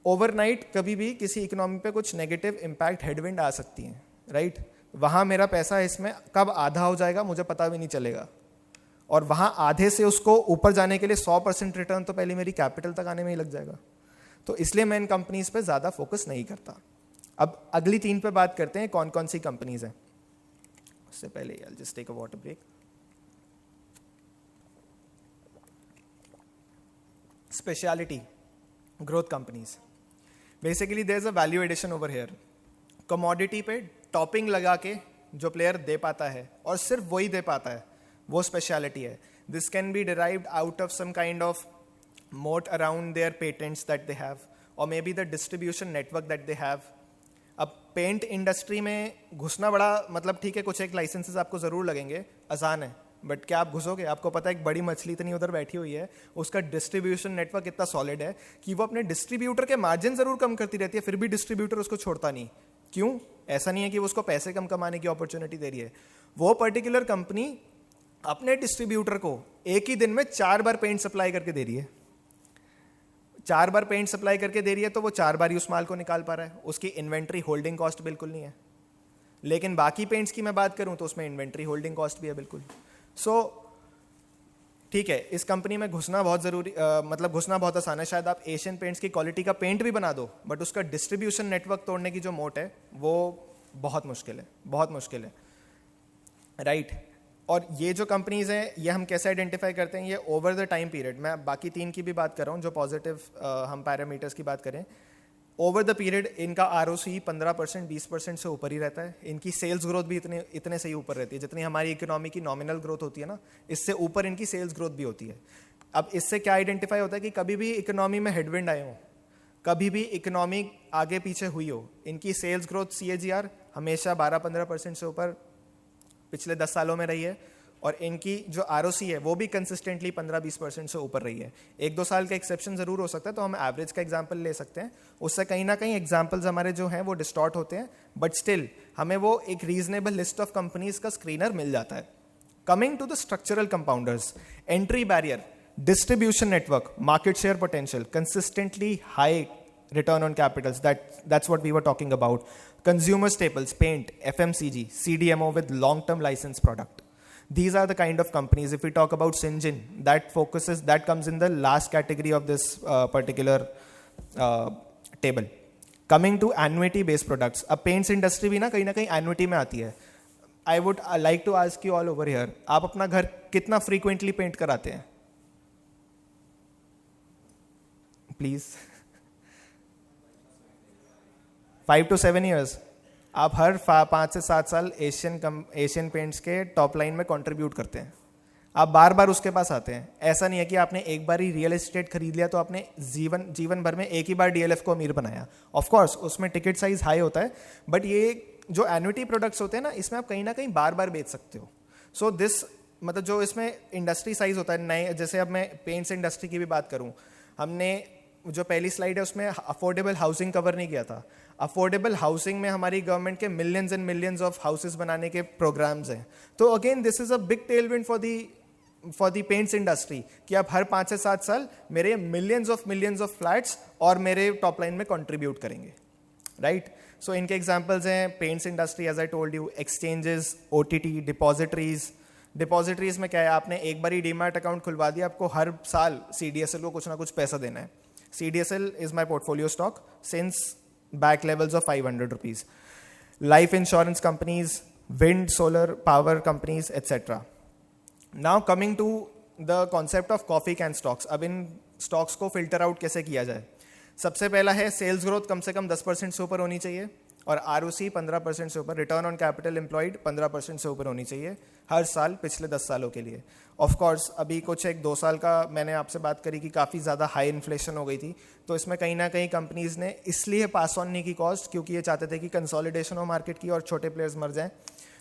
ओवरनाइट कभी भी किसी इकोनॉमी पे कुछ नेगेटिव इम्पैक्ट, हेडविंड आ सकती हैं, राइट? वहाँ मेरा पैसा इसमें कब आधा हो जाएगा मुझे पता भी नहीं चलेगा, और वहाँ आधे से उसको ऊपर जाने के लिए 100% रिटर्न तो पहले मेरी कैपिटल तक आने में ही लग जाएगा। तो इसलिए मैं इन कंपनीज पे ज़्यादा फोकस नहीं करता। अब अगली 3 पे बात करते हैं कौन कौन सी कंपनीज हैं। उससे पहले I'll just take a water break. Specialty growth companies. Basically there's a value addition over here. Commodity पे टॉपिंग लगा के जो प्लेयर दे पाता है और सिर्फ वही दे पाता है, वो स्पेशलिटी है. This can be derived out of some kind of moat around their patents that they have, or maybe the distribution network that they have. अब पेंट इंडस्ट्री में घुसना बड़ा, मतलब ठीक है कुछ एक लाइसेंसेस आपको ज़रूर लगेंगे, आसान है, बट क्या आप घुसोगे? आपको पता है एक बड़ी मछली इतनी उधर बैठी हुई है, उसका डिस्ट्रीब्यूशन नेटवर्क इतना सॉलिड है कि वो अपने डिस्ट्रीब्यूटर के मार्जिन ज़रूर कम करती रहती है, फिर भी डिस्ट्रीब्यूटर उसको छोड़ता नहीं. क्यों? ऐसा नहीं है कि वो उसको पैसे कम कमाने की अपॉर्चुनिटी दे रही है. वो पर्टिकुलर कंपनी अपने डिस्ट्रीब्यूटर को एक ही दिन में 4 बार पेंट सप्लाई करके दे रही है. 4 बार पेंट सप्लाई करके दे रही है तो वो 4 बार ही उस माल को निकाल पा रहा है. उसकी इन्वेंट्री होल्डिंग कॉस्ट बिल्कुल नहीं है. लेकिन बाकी पेंट्स की मैं बात करूं तो उसमें इन्वेंट्री होल्डिंग कॉस्ट भी है बिल्कुल. सो ठीक है, इस कंपनी में घुसना बहुत ज़रूरी, मतलब घुसना बहुत आसान है. शायद आप एशियन पेंट्स की क्वालिटी का पेंट भी बना दो, बट उसका डिस्ट्रीब्यूशन नेटवर्क तोड़ने की जो मोट है वो बहुत मुश्किल है, बहुत मुश्किल है, राइट और ये जो कंपनीज हैं ये हम कैसे आइडेंटिफाई करते हैं, ये ओवर द टाइम पीरियड, मैं बाकी 3 की भी बात कर रहा हूँ जो पॉजिटिव हम पैरामीटर्स की बात करें, ओवर द पीरियड इनका ROC 15% 20% से ऊपर ही रहता है, इनकी सेल्स ग्रोथ भी इतने से ही ऊपर रहती है, जितनी हमारी इकोनॉमी की नॉमिनल ग्रोथ होती है ना, इससे ऊपर इनकी सेल्स ग्रोथ भी होती है। अब इससे क्या आइडेंटिफाई होता है कि कभी भी इकोनॉमी में हेडविंड आए हो, कभी भी इकोनॉमी आगे पीछे हुई हो, इनकी सेल्स ग्रोथ CAGR हमेशा 12-15% से ऊपर पिछले 10 सालों में रही है, और इनकी जो ROC है वो भी कंसिस्टेंटली 15-20% से ऊपर रही है। 1-2 साल का एक्सेप्शन जरूर हो सकता है, तो हम एवरेज का एग्जांपल ले सकते हैं, उससे कहीं ना कहीं एग्जांपल्स हमारे जो हैं वो डिस्टॉर्ट होते हैं, बट स्टिल हमें वो एक रीजनेबल लिस्ट ऑफ कंपनीज का स्क्रीनर मिल जाता है। Coming to the structural compounders, entry barrier, distribution network, market share potential, consistently high return on capitals, that's what we were talking about. Consumer staples, paint, FMCG, CDMO with long-term license product. These are the kind of companies. If we talk about Syngene, that comes in the last category of this particular table. Coming to annuity-based products, अब paints industry भी ना कहीं annuity में आती है. I would like to ask you all over here, आप अपना घर कितना frequently paint कराते हैं? Please. 5 to 7 years. आप हर 5 से 7 साल एशियन पेंट्स के टॉप लाइन में कंट्रीब्यूट करते हैं, आप बार बार उसके पास आते हैं। ऐसा नहीं है कि आपने एक बार ही रियल एस्टेट खरीद लिया तो आपने जीवन भर में एक ही बार DLF को अमीर बनाया। ऑफ कोर्स उसमें टिकट साइज हाई होता है, बट ये जो एन्युटी प्रोडक्ट्स होते हैं ना, इसमें आप कहीं ना कहीं बार बार बेच सकते हो। सो दिस मतलब जो इसमें इंडस्ट्री साइज होता है नए, जैसे अब मैं पेंट्स इंडस्ट्री की भी बात करूँ, हमने जो पहली स्लाइड है उसमें अफोर्डेबल हाउसिंग कवर नहीं किया था। अफोर्डेबल हाउसिंग में हमारी गवर्नमेंट के millions and millions of houses बनाने के प्रोग्राम्स हैं। तो again this is a big Tailwind for the paints industry कि आप हर 5 से 7 साल मेरे मिलियंस ऑफ फ्लैट्स और मेरे टॉप लाइन में कंट्रीब्यूट करेंगे, राइट। सो इनके एग्जांपल्स हैं paints industry, as I told you, exchanges, OTT, depositories में क्या है, आपने एक बार ही डीमैट अकाउंट खुलवा दिया, आपको हर साल CDSL को कुछ ना कुछ पैसा देना है। CDSL is my portfolio stock since back levels of 500 rupees. Life insurance companies, wind, solar, power companies, etc. Now coming to the concept of coffee can stocks. अब इन stocks को filter out कैसे किया जाए? सबसे पहला है सेल्स ग्रोथ कम से कम 10% से ऊपर होनी चाहिए, और ROC 15% से ऊपर, रिटर्न ऑन कैपिटल एम्प्लॉयड 15% से ऊपर होनी चाहिए हर साल पिछले 10 सालों के लिए। ऑफ कोर्स अभी कुछ 1-2 साल का मैंने आपसे बात करी कि काफ़ी ज़्यादा हाई इन्फ्लेशन हो गई थी, तो इसमें कहीं ना कहीं कंपनीज ने इसलिए पास ऑन नहीं की कॉस्ट क्योंकि ये चाहते थे कि कंसोलिडेशन हो मार्केट की और छोटे प्लेयर्स मर जाएं,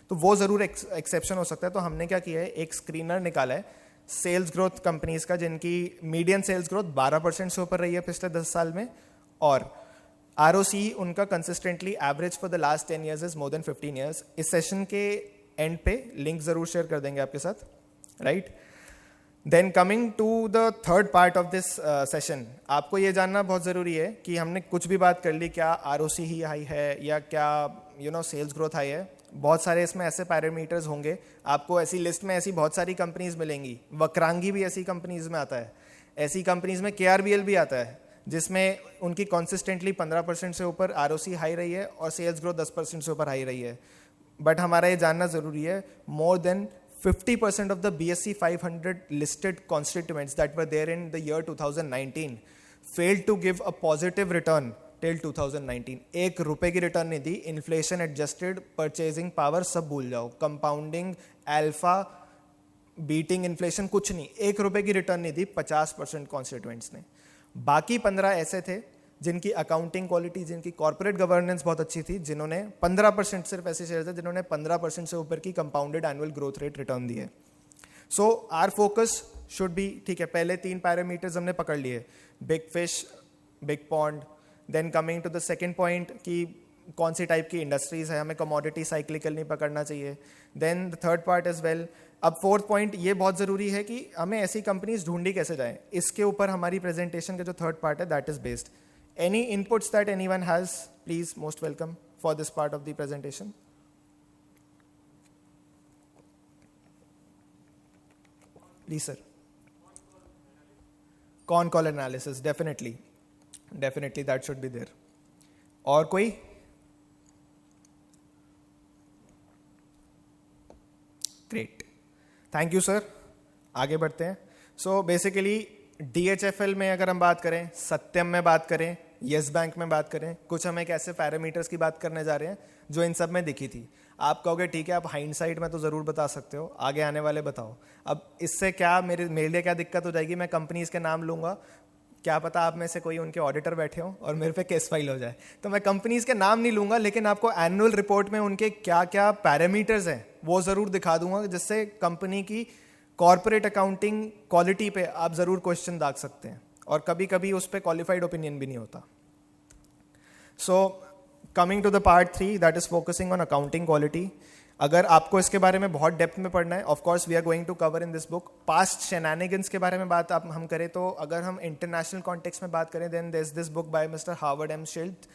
तो वो ज़रूर एक्सेप्शन हो सकता है। तो हमने क्या किया है, एक स्क्रीनर निकाला है सेल्स ग्रोथ कंपनीज का जिनकी मीडियन सेल्स ग्रोथ 12% से ऊपर रही है पिछले 10 साल में, और ROC उनका consistently average for the last 10 years is more than 15 years। इस सेशन के एंड पे लिंक जरूर शेयर कर देंगे आपके साथ, right. Then coming to the third part of this session, आपको ये जानना बहुत ज़रूरी है कि हमने कुछ भी बात कर ली, क्या ROC ही हाई है या क्या सेल्स ग्रोथ हाई है। बहुत सारे इसमें ऐसे पैरामीटर्स होंगे, आपको ऐसी लिस्ट में ऐसी बहुत सारी कंपनीज मिलेंगी, वक्रांगी भी ऐसी कंपनीज में आता है, ऐसी कंपनीज में KRBL भी आता है जिसमें उनकी कंसिस्टेंटली 15% से ऊपर ROC हाई रही है और सेल्स ग्रोथ 10% से ऊपर हाई रही है। बट हमारा ये जानना ज़रूरी है, मोर than 50% of the BSE 500 listed constituents that were there in the year 2019 failed to give a positive return till 2019। 1 रुपए की रिटर्न नहीं दी, इन्फ्लेशन एडजस्टेड परचेजिंग पावर सब भूल जाओ, कंपाउंडिंग, अल्फा, बीटिंग इन्फ्लेशन कुछ नहीं, 1 रुपए की रिटर्न नहीं दी 50% कॉन्स्टिट्यूएंट्स ने। बाकी 15 ऐसे थे जिनकी अकाउंटिंग क्वालिटी, जिनकी कॉर्पोरेट गवर्नेंस बहुत अच्छी थी, जिन्होंने 15% सिर्फ ऐसे शेयर थे जिन्होंने 15% से ऊपर की compounded annual growth rate return दी है। So our focus should be, ठीक है, पहले 3 पैरामीटर्स हमने पकड़ लिए, big fish, big pond. Then coming to the second point कि कौन सी टाइप की इंडस्ट्रीज है, हमें कमोडिटी साइक्लिकल नहीं पकड़ना चाहिए। Then the third part is well. अब फोर्थ पॉइंट ये बहुत ज़रूरी है कि हमें ऐसी कंपनीज ढूंढी कैसे जाए, इसके ऊपर हमारी प्रेजेंटेशन का जो थर्ड पार्ट है that is based. Any inputs that anyone has, please, most welcome for this part of the presentation. Please, sir. Con call analysis, definitely that should be there. और कोई? Great, thank you sir. आगे बढ़ते हैं. So basically DHFL में अगर हम बात करें, सत्यम में बात करें, येस बैंक में बात करें, कुछ हम एक ऐसे पैरामीटर्स की बात करने जा रहे हैं जो इन सब में दिखी थी. आप कहोगे ठीक है, आप हाइंडसाइट में तो ज़रूर बता सकते हो, आगे आने वाले बताओ. अब इससे क्या मेरे लिए क्या दिक्कत हो जाएगी? मैं कंपनीज के नाम लूँगा, क्या पता आप में से कोई उनके ऑडिटर बैठे हो और मेरे पे केस फाइल हो जाए. तो मैं कंपनीज के नाम नहीं लूँगा, लेकिन आपको एनुअल रिपोर्ट में उनके क्या क्या पैरामीटर्स हैं वो ज़रूर दिखा दूंगा, जिससे कंपनी की कॉर्पोरेट अकाउंटिंग क्वालिटी पे आप ज़रूर क्वेश्चन दाग सकते हैं, और कभी कभी उस पर क्वालिफाइड ओपिनियन भी नहीं होता. So coming to the part 3, that is focusing on accounting quality. अगर आपको इसके बारे में बहुत डेप्थ में पढ़ना है, of course we are going to cover in this book. Past shenanigans के बारे में बात हम करें तो अगर हम इंटरनेशनल कॉन्टेक्स्ट में बात करें, then there is this book by mister Harvard M Schild.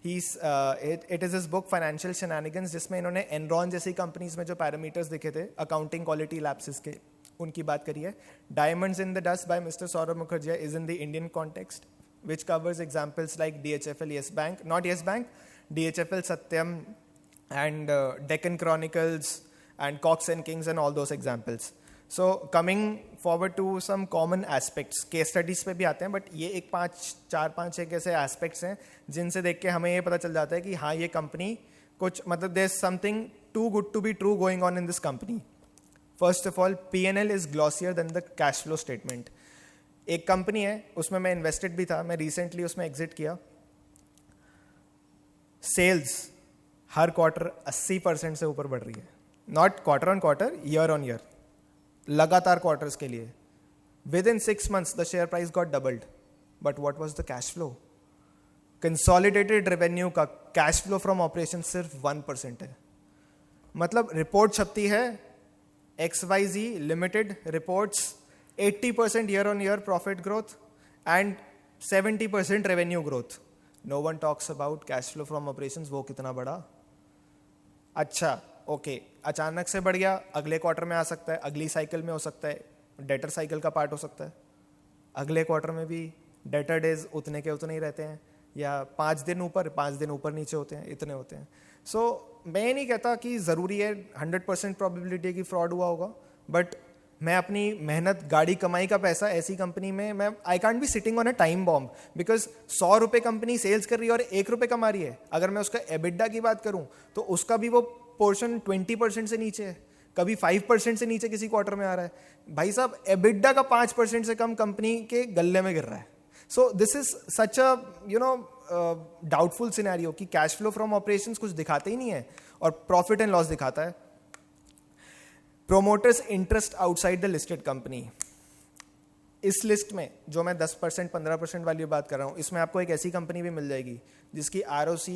It is this book financial shenanigans, जिसमें इन्होंने एनरॉन जैसी कंपनीज में जो पैरामीटर्स दिखे थे अकाउंटिंग क्वालिटी लैप्सेस के, उनकी बात करी है. Diamonds in the dust by mister Saurabh Mukherjee is in the Indian context, which covers examples like DHFL, Yes Bank, not Yes Bank, DHFL, Satyam, and Deccan Chronicles, and Cox and Kings, and all those examples. So coming forward to some common aspects, case studies पे भी आते हैं, but ये एक 4-5 एक ऐसे aspects हैं जिनसे देख के हमें ये पता चल जाता है कि हाँ, ये कंपनी कुछ मतलब there's something too good to be true going on in this company. First of all, P&L is glossier than the cash flow statement. एक कंपनी है, उसमें मैं इन्वेस्टेड भी था, मैं रिसेंटली उसमें एग्जिट किया. सेल्स हर क्वार्टर 80% से ऊपर बढ़ रही है, not quarter on quarter, year on year, लगातार क्वार्टर्स के लिए. With in 6 months the share price got doubled, but what was the cash flow? Consolidated revenue का कैश फ्लो फ्रॉम ऑपरेशन सिर्फ 1% है. मतलब रिपोर्ट छपती है, XYZ limited reports 80% year on year profit growth and 70% revenue growth. No one talks about cash flow from operations, वो कितना बढ़ा. अच्छा, ओके, अचानक से बढ़ गया, अगले क्वार्टर में आ सकता है, अगली साइकिल में हो सकता है, डेटर साइकिल का पार्ट हो सकता है. अगले क्वार्टर में भी डेटर डेज उतने के उतने ही रहते हैं, या 5 दिन ऊपर 5 दिन ऊपर नीचे होते हैं, इतने होते हैं. सो मैं नहीं कहता कि ज़रूरी है 100% प्रोबेबिलिटी की फ्रॉड हुआ होगा, बट मैं अपनी मेहनत, गाड़ी, कमाई का पैसा ऐसी कंपनी में मैं I can't be sitting on a time bomb, because 100 रुपये कंपनी सेल्स कर रही है और 1 रुपये कमा रही है. अगर मैं उसका एबिडा की बात करूं तो उसका भी वो पोर्शन 20% से नीचे है, कभी 5% से नीचे किसी क्वार्टर में आ रहा है. भाई साहब, एबिडा का 5% से कम कंपनी के गले में गिर रहा है. So this is such a doubtful scenario कि कैश फ्लो फ्रॉम ऑपरेशंस कुछ दिखाते ही नहीं है और प्रॉफिट एंड लॉस दिखाता है. Promoters interest outside the listed company. इस लिस्ट में जो मैं 10% 15% वाली बात कर रहा हूँ, इसमें आपको एक ऐसी कंपनी भी मिल जाएगी जिसकी ROC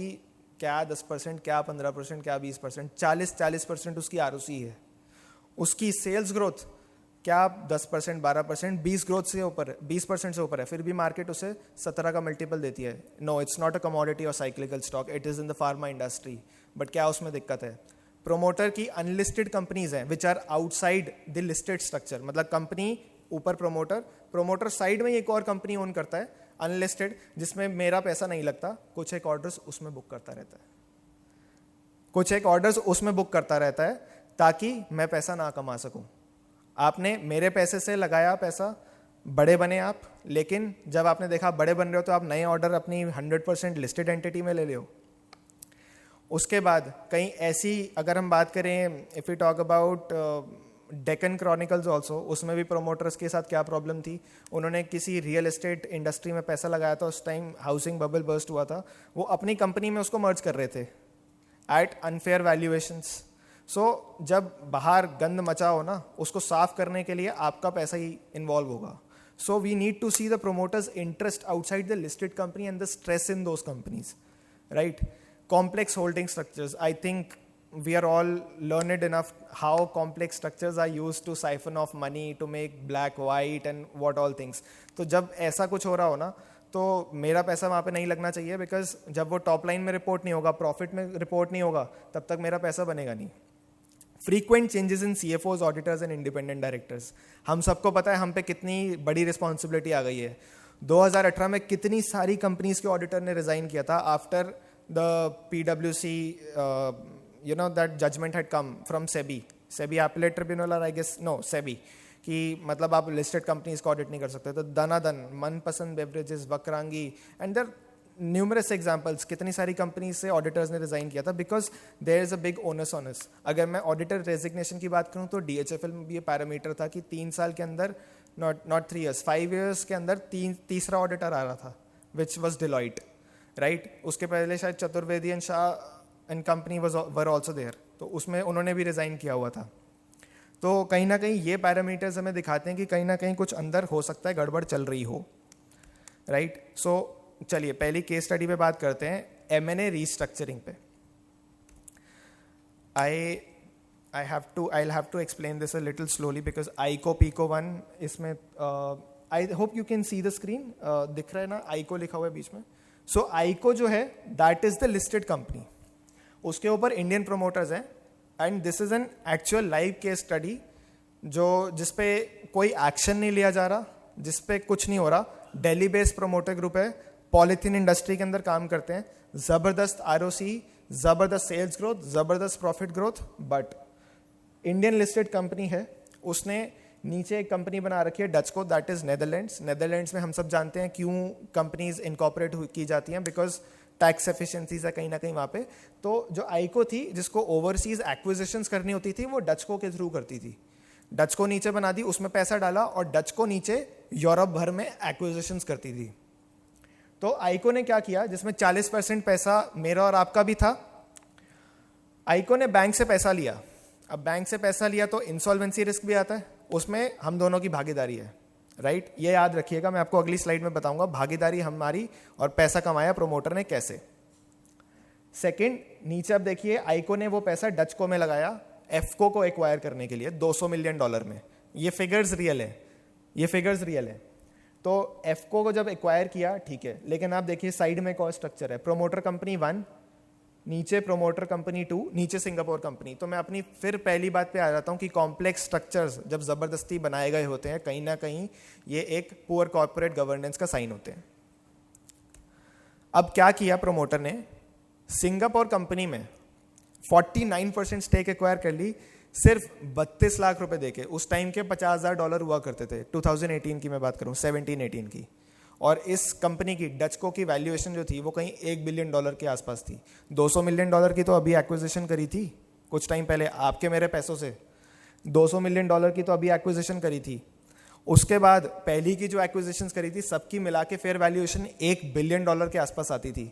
क्या 10%, क्या 15%, क्या 20%, 40% उसकी ROC है. उसकी सेल्स ग्रोथ क्या 10%, 12%, 20% से ऊपर है, फिर भी मार्केट उसे 17 का मल्टीपल देती है. No, it's not a commodity और cyclical stock, it is in the pharma industry. But क्या उसमें दिक्कत है? प्रोमोटर की अनलिस्टेड कंपनीज हैं which are outside the listed structure. मतलब कंपनी ऊपर प्रोमोटर साइड में एक और कंपनी ओन करता है अनलिस्टेड, जिसमें मेरा पैसा नहीं लगता. कुछ एक ऑर्डर्स उसमें बुक करता रहता है ताकि मैं पैसा ना कमा सकूं. आपने मेरे पैसे से लगाया पैसा, बड़े बने आप, लेकिन जब आपने देखा बड़े बन रहे हो तो आप नए ऑर्डर अपनी 100% लिस्टेड एंटिटी में ले लो. उसके बाद कहीं ऐसी, अगर हम बात करें, if you talk about Deccan chronicles also, उसमें भी प्रोमोटर्स के साथ क्या प्रॉब्लम थी? उन्होंने किसी रियल एस्टेट इंडस्ट्री में पैसा लगाया था, उस टाइम हाउसिंग बबल बर्स्ट हुआ था, वो अपनी कंपनी में उसको मर्ज कर रहे थे एट अनफेयर वैल्यूएशंस. सो जब बाहर गंद मचा हो ना, उसको साफ करने के लिए आपका पैसा ही इन्वॉल्व होगा. So we need to see the promoters interest outside the listed company and the stress in those companies, right? Complex holding structures. I think we are all learned enough how complex structures are used to siphon off money, to make black, white and what all things. तो जब ऐसा कुछ हो रहा हो ना, तो मेरा पैसा वहाँ पे नहीं लगना चाहिए, बिकॉज जब वो टॉप लाइन में रिपोर्ट नहीं होगा, प्रॉफिट में रिपोर्ट नहीं होगा, तब तक मेरा पैसा बनेगा नहीं. Frequent changes in CFOs, auditors and independent directors. हम सबको पता है हम पे कितनी बड़ी रिस्पॉन्सिबिलिटी आ गई है. 2018 में कितनी सारी कंपनीज के ऑडिटर ने रिजाइन किया था after the PwC, that judgment had come from SEBI SEBI appellate tribunal और आई गेस नो सेबी, कि मतलब आप लिस्टेड कंपनीज को ऑडिट नहीं कर सकते. तो दनादन, Manpasand Beverages, Vakrangee, and there numerous examples, कितनी सारी कंपनीज से ऑडिटर्स ने रिजाइन किया था because there is a big onus on us. अगर मैं ऑडिटर रेजिग्नेशन की बात करूं तो DHFL में भी ये पैरामीटर था कि 3 साल के अंदर, नॉट 3 years, 5 years के अंदर तीसरा ऑडिटर आ रहा था, विच वॉज डिलॉइट, राइट. उसके पहले शायद Chaturvedi and Shah and company were also there, तो उसमें उन्होंने भी रिजाइन किया हुआ था. तो कहीं ना कहीं ये पैरामीटर्स हमें दिखाते हैं कि कहीं ना कहीं कुछ अंदर हो सकता है गड़बड़ चल रही हो, राइट. सो चलिए पहली केस स्टडी पे बात करते हैं, M&A रीस्ट्रक्चरिंग पे. I'll have to explain this a little slowly because ICO PICO 1 इसमें I hope you can see the screen, दिख रहा है ना, ICO लिखा हुआ है बीच में. So ICO जो है that is the listed company, उसके ऊपर इंडियन प्रोमोटर्स हैं, and this is an actual live case study जिसपे कोई एक्शन नहीं लिया जा रहा, जिसपे कुछ नहीं हो रहा. दिल्ली बेस्ड प्रोमोटर ग्रुप है, पॉलिथीन इंडस्ट्री के अंदर काम करते हैं, जबरदस्त ROC, जबरदस्त सेल्स ग्रोथ, जबरदस्त profit growth, but Indian listed company है. उसने नीचे एक कंपनी बना रखी है डचको, दैट इज नेदरलैंड्स. नेदरलैंड्स में हम सब जानते हैं क्यों कंपनीज इनकॉर्पोरेट की जाती हैं, बिकॉज टैक्स एफिशिएंसीज है कहीं ना कहीं वहाँ पे. तो जो आइको थी जिसको ओवरसीज एक्विजिशंस करनी होती थी वो डचको के थ्रू करती थी. डचको नीचे बना दी, उसमें पैसा डाला और डचको नीचे यूरोप भर में एक्विजिशंस करती थी. तो आइको ने क्या किया, जिसमें 40% पैसा मेरा और आपका भी था, आइको ने बैंक से पैसा लिया. अब बैंक से पैसा लिया तो इंसॉल्वेंसी रिस्क भी आता है, उसमें हम दोनों की भागीदारी है, राइट. ये याद रखिएगा, मैं आपको अगली स्लाइड में बताऊंगा भागीदारी हमारी और पैसा कमाया प्रोमोटर ने कैसे. सेकंड, नीचे आप देखिए आइको ने वो पैसा डचको में लगाया एफको को एक्वायर करने के लिए $200 मिलियन में. ये फिगर्स रियल है, ये फिगर्स रियल है. तो एफको को जब एक्वायर किया ठीक है, लेकिन आप देखिए साइड में एक और स्ट्रक्चर है, प्रोमोटर कंपनी 1, नीचे प्रोमोटर कंपनी 2, नीचे सिंगापुर कंपनी. तो मैं अपनी फिर पहली बात पे आ जाता हूँ कि कॉम्प्लेक्स स्ट्रक्चर्स जब जबरदस्ती बनाए गए होते हैं, कहीं ना कहीं ये एक पुअर कॉर्पोरेट गवर्नेंस का साइन होते हैं. अब क्या किया प्रोमोटर ने, सिंगापुर कंपनी में 49% स्टेक एक्वायर कर ली, सिर्फ 32 लाख रुपए देके. उस टाइम के $50,000 हुआ करते थे, 2018 की मैं बात करूं, 17-18 की. और इस कंपनी की डचको की वैल्यूएशन जो थी वो कहीं $1 बिलियन के आसपास थी. $200 मिलियन की तो अभी एक्विजिशन करी थी कुछ टाइम पहले आपके मेरे पैसों से, $200 मिलियन की तो अभी एक्विजिशन करी थी. उसके बाद पहली की जो एक्विजिशन करी थी सबकी मिला के फेयर वैल्यूएशन $1 बिलियन के आसपास आती थी.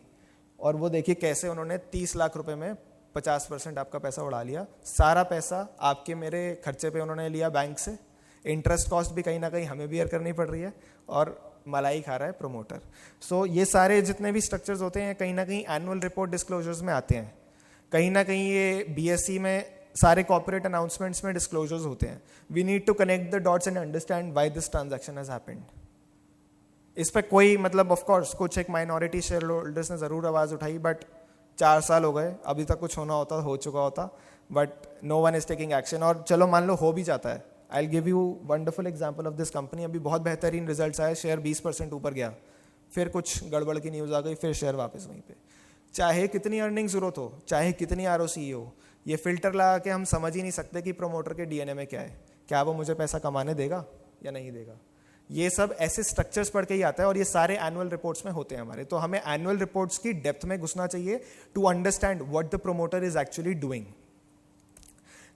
और वो देखिए कैसे उन्होंने 30 लाख रुपए में 50% आपका पैसा उड़ा लिया. सारा पैसा आपके मेरे खर्चे पे उन्होंने लिया बैंक से, इंटरेस्ट कॉस्ट भी कहीं ना कहीं हमें बियर करनी पड़ रही है, और मलाई खा रहा है प्रोमोटर. सो ये सारे जितने भी स्ट्रक्चर्स होते हैं कहीं ना कहीं एनुअल रिपोर्ट डिस्क्लोजर्स में आते हैं, कहीं ना कहीं ये BSE में सारे कॉर्पोरेट अनाउंसमेंट्स में डिस्क्लोजर्स होते हैं. We need to connect the dots and understand why this transaction has happened. इस पर कोई मतलब ऑफ कोर्स कुछ एक माइनॉरिटी शेयर होल्डर्स ने जरूर आवाज उठाई, बट 4 साल हो गए, अभी तक कुछ होना होता हो चुका होता, but no one is taking action. और चलो मान लो हो भी जाता है, I will give you wonderful example of this company. अभी बहुत बेहतरीन रिजल्ट्स आए, शेयर 20% ऊपर गया, फिर कुछ गड़बड़ की न्यूज़ आ गई, फिर शेयर वापस वहीं पे. चाहे कितनी अर्निंग जरूरत हो, चाहे कितनी ROC हो, ये फिल्टर लगा के हम समझ ही नहीं सकते कि प्रोमोटर के DNA में क्या है, क्या वो मुझे पैसा कमाने देगा या नहीं देगा. ये सब ऐसे स्ट्रक्चर्स पढ़ के ही आता है, और ये सारे एनुअल रिपोर्ट्स में होते हैं हमारे. तो हमें एनुअल रिपोर्ट्स की डेप्थ में घुसना चाहिए to understand what the promoter is actually doing.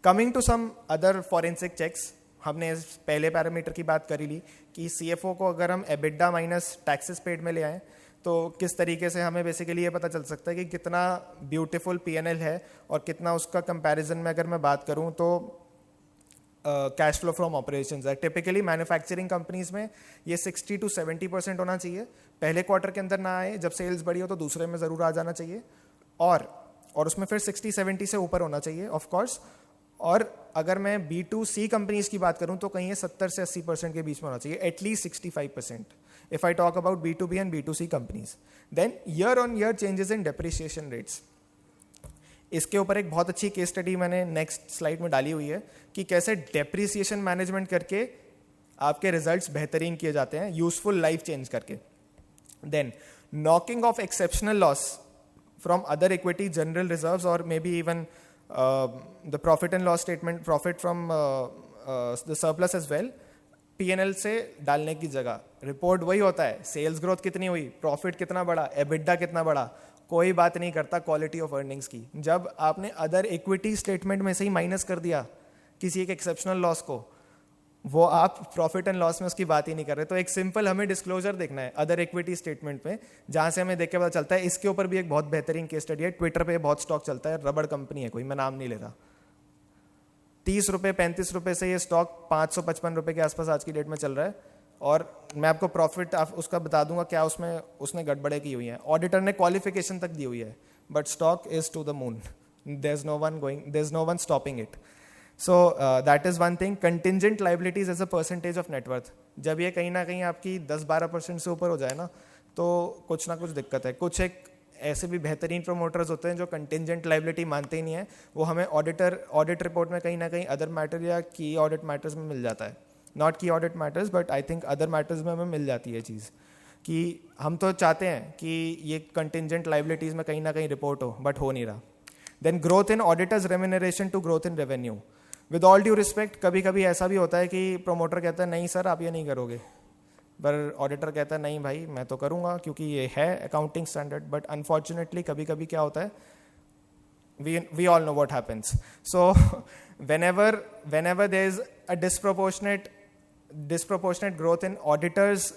Coming to some other forensic checks, हमने पहले पैरामीटर की बात करी ली कि CFO को अगर हम EBITDA माइनस टैक्सेस पेड में ले आएँ तो किस तरीके से हमें बेसिकली ये पता चल सकता है कि कितना ब्यूटीफुल P&L है, और कितना उसका कंपैरिजन में अगर मैं बात करूँ तो कैश फ्लो फ्रॉम ऑपरेशंस है. टिपिकली मैन्युफैक्चरिंग कंपनीज में ये 60 to 70% होना चाहिए. पहले क्वार्टर के अंदर ना आए, जब सेल्स बढ़ी हो तो दूसरे में ज़रूर आ जाना चाहिए, और उसमें फिर 60-70 से ऊपर होना चाहिए ऑफ कोर्स. और अगर मैं B2C कंपनीज की बात करूं तो कहीं ये 70 से 80% के बीच में होना चाहिए, at least 65%. If I talk about B2B and B2C companies. Then year on year changes in depreciation rates. इसके ऊपर एक बहुत अच्छी केस स्टडी मैंने नेक्स्ट स्लाइड में डाली हुई है कि कैसे डेप्रिसिएशन मैनेजमेंट करके आपके रिजल्ट्स बेहतरीन किए जाते हैं, यूजफुल लाइफ चेंज करके. Then knocking off exceptional loss from other equity general reserves और may be even the profit and loss statement, profit from the surplus as well, P&L से डालने की जगह रिपोर्ट वही होता है, सेल्स ग्रोथ कितनी हुई, प्रॉफिट कितना बढ़ा, एबिडा कितना बढ़ा, कोई बात नहीं करता क्वालिटी ऑफ अर्निंग्स की। जब आपने अदर इक्विटी स्टेटमेंट में से ही माइनस कर दिया किसी एक एक्सेप्शनल लॉस को, वो आप प्रॉफिट एंड लॉस में उसकी बात ही नहीं कर रहे। तो एक सिंपल हमें डिस्क्लोजर देखना है अदर इक्विटी स्टेटमेंट में, जहां से हमें देख के पता चलता है। इसके ऊपर भी एक बहुत बेहतरीन केस स्टडी है, ट्विटर पे बहुत स्टॉक चलता है, रबड़ कंपनी है कोई, मैं नाम नहीं ले रहा, 30 रुपये 35 रुपये से ये स्टॉक 555 रुपये के आसपास आज की डेट में चल रहा है। और मैं आपको प्रॉफिट उसका बता दूंगा क्या उसमें उसने गड़बड़े की हुई है, ऑडिटर ने क्वालिफिकेशन तक दी हुई है, but stock is to the moon, there is no one stopping it. So that is one thing. Contingent liabilities as a percentage of net worth, जब ये कहीं ना कहीं आपकी 10-12% से ऊपर हो जाए ना, तो कुछ ना कुछ दिक्कत है। कुछ एक ऐसे भी बेहतरीन प्रमोटर्स होते हैं जो कंटिंजेंट लाइबिलिटी मानते ही नहीं है, वो हमें ऑडिट रिपोर्ट में कहीं ना कहीं अदर मैटर या की ऑडिट मैटर्स में मिल जाता है, नॉट की audit matters but I think other matters में हमें मिल जाती है चीज़, कि हम तो चाहते हैं कि ये कंटिंजेंट लाइबिलिटीज़ में कहीं ना कहीं रिपोर्ट हो, बट हो नहीं रहा। Then growth in auditors remuneration to growth in revenue, with all due respect कभी कभी ऐसा भी होता है कि प्रमोटर कहता है नहीं सर आप ये नहीं करोगे, पर ऑडिटर कहता है नहीं भाई मैं तो करूँगा क्योंकि ये है अकाउंटिंग स्टैंडर्ड। बट अनफॉर्चुनेटली कभी कभी क्या होता है, we all know what happens. So whenever there is a disproportionate growth in auditors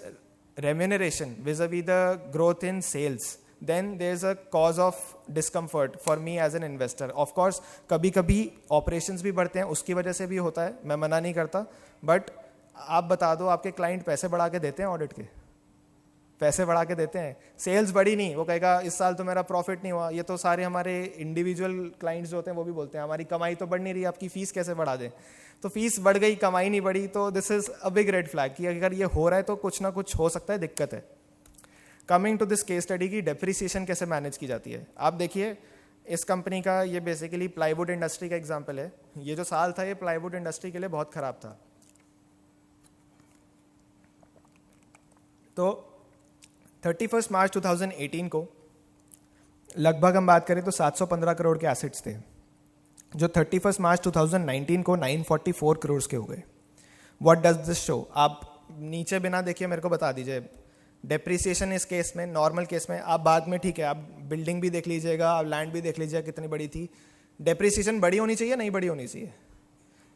remuneration vis-a-vis the growth in sales, then there is a cause of discomfort for me as an investor. Of course कभी कभी operations भी बढ़ते हैं, उसकी वजह से भी होता है, मैं मना नहीं करता, but आप बता दो आपके क्लाइंट पैसे बढ़ा के देते हैं, ऑडिट के पैसे बढ़ा के देते हैं, सेल्स बढ़ी नहीं, वो कहेगा इस साल तो मेरा प्रॉफिट नहीं हुआ। ये तो सारे हमारे इंडिविजुअल क्लाइंट्स जो होते हैं वो भी बोलते हैं हमारी कमाई तो बढ़ नहीं रही, आपकी फीस कैसे बढ़ा दें। तो फीस बढ़ गई, कमाई नहीं बढ़ी, तो this is a big red flag कि अगर ये हो रहा है तो कुछ ना कुछ हो सकता है, दिक्कत है। Coming to this case study की डेप्रिसिएशन कैसे मैनेज की जाती है, आप देखिए इस कंपनी का, ये बेसिकली प्लाईवुड इंडस्ट्री का एग्जाम्पल है। ये जो साल था ये प्लाईवुड इंडस्ट्री के लिए बहुत खराब था। तो 31 मार्च 2018 को लगभग हम बात करें तो 715 करोड़ के एसेट्स थे, जो 31 मार्च 2019 को 944 करोड़ के हो गए। What does this show? आप नीचे बिना देखिए मेरे को बता दीजिए, डेप्रिसिएशन इस केस में, नॉर्मल केस में आप बाद में ठीक है आप बिल्डिंग भी देख लीजिएगा, आप लैंड भी देख लीजिएगा कितनी बड़ी थी। डेप्रिसिएशन बड़ी होनी चाहिए, नहीं बड़ी होनी चाहिए?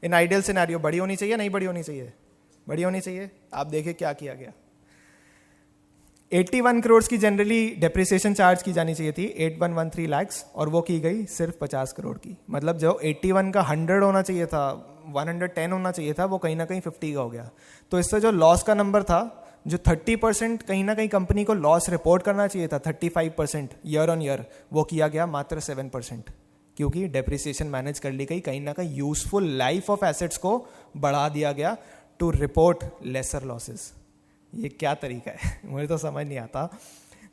इन आइडियल सिनेरियो बड़ी होनी चाहिए, नहीं बड़ी होनी चाहिए? बड़ी होनी चाहिए। आप देखिए क्या किया गया, 81 करोड़ की जनरली डेप्रिसिएशन चार्ज की जानी चाहिए थी, 8113 लाख्स, और वो की गई सिर्फ 50 करोड़ की। मतलब जो 81 का 100 होना चाहिए था, 110 होना चाहिए था, वो कहीं ना कहीं 50 का हो गया। तो इससे जो लॉस का नंबर था, जो 30% कहीं ना कहीं कंपनी को लॉस रिपोर्ट करना चाहिए था, 35% ईयर ऑन ईयर, वो किया गया मात्र 7%, क्योंकि डेप्रिसिएशन मैनेज कर ली गई, कहीं ना कहीं यूजफुल लाइफ ऑफ एसेट्स को बढ़ा दिया गया टू रिपोर्ट लेसर लॉसेस। ये क्या तरीका है मुझे तो समझ नहीं आता।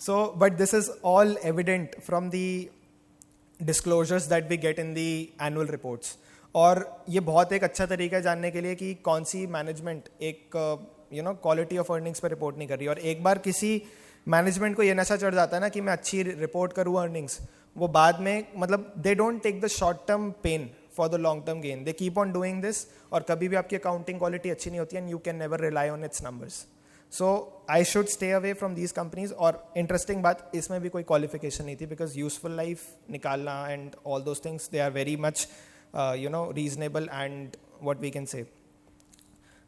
So but this is all evident from the disclosures that we get in the annual reports. और ये बहुत एक अच्छा तरीका है जानने के लिए कि कौन सी मैनेजमेंट एक क्वालिटी ऑफ अर्निंग्स पर रिपोर्ट नहीं कर रही। और एक बार किसी मैनेजमेंट को ये नशा चढ़ जाता है ना कि मैं अच्छी रिपोर्ट करूँ अर्निंग्स, वो बाद में मतलब they don't take the short term pain for the long term gain, they keep on doing this. और कभी भी आपकी अकाउंटिंग क्वालिटी अच्छी नहीं होती and you can never rely on its numbers. So I should stay away from these companies. और interesting बात, इसमें भी कोई क्वालिफिकेशन नहीं थी, बिकॉज यूजफुल लाइफ निकालना and all those things they are very much reasonable and what we can say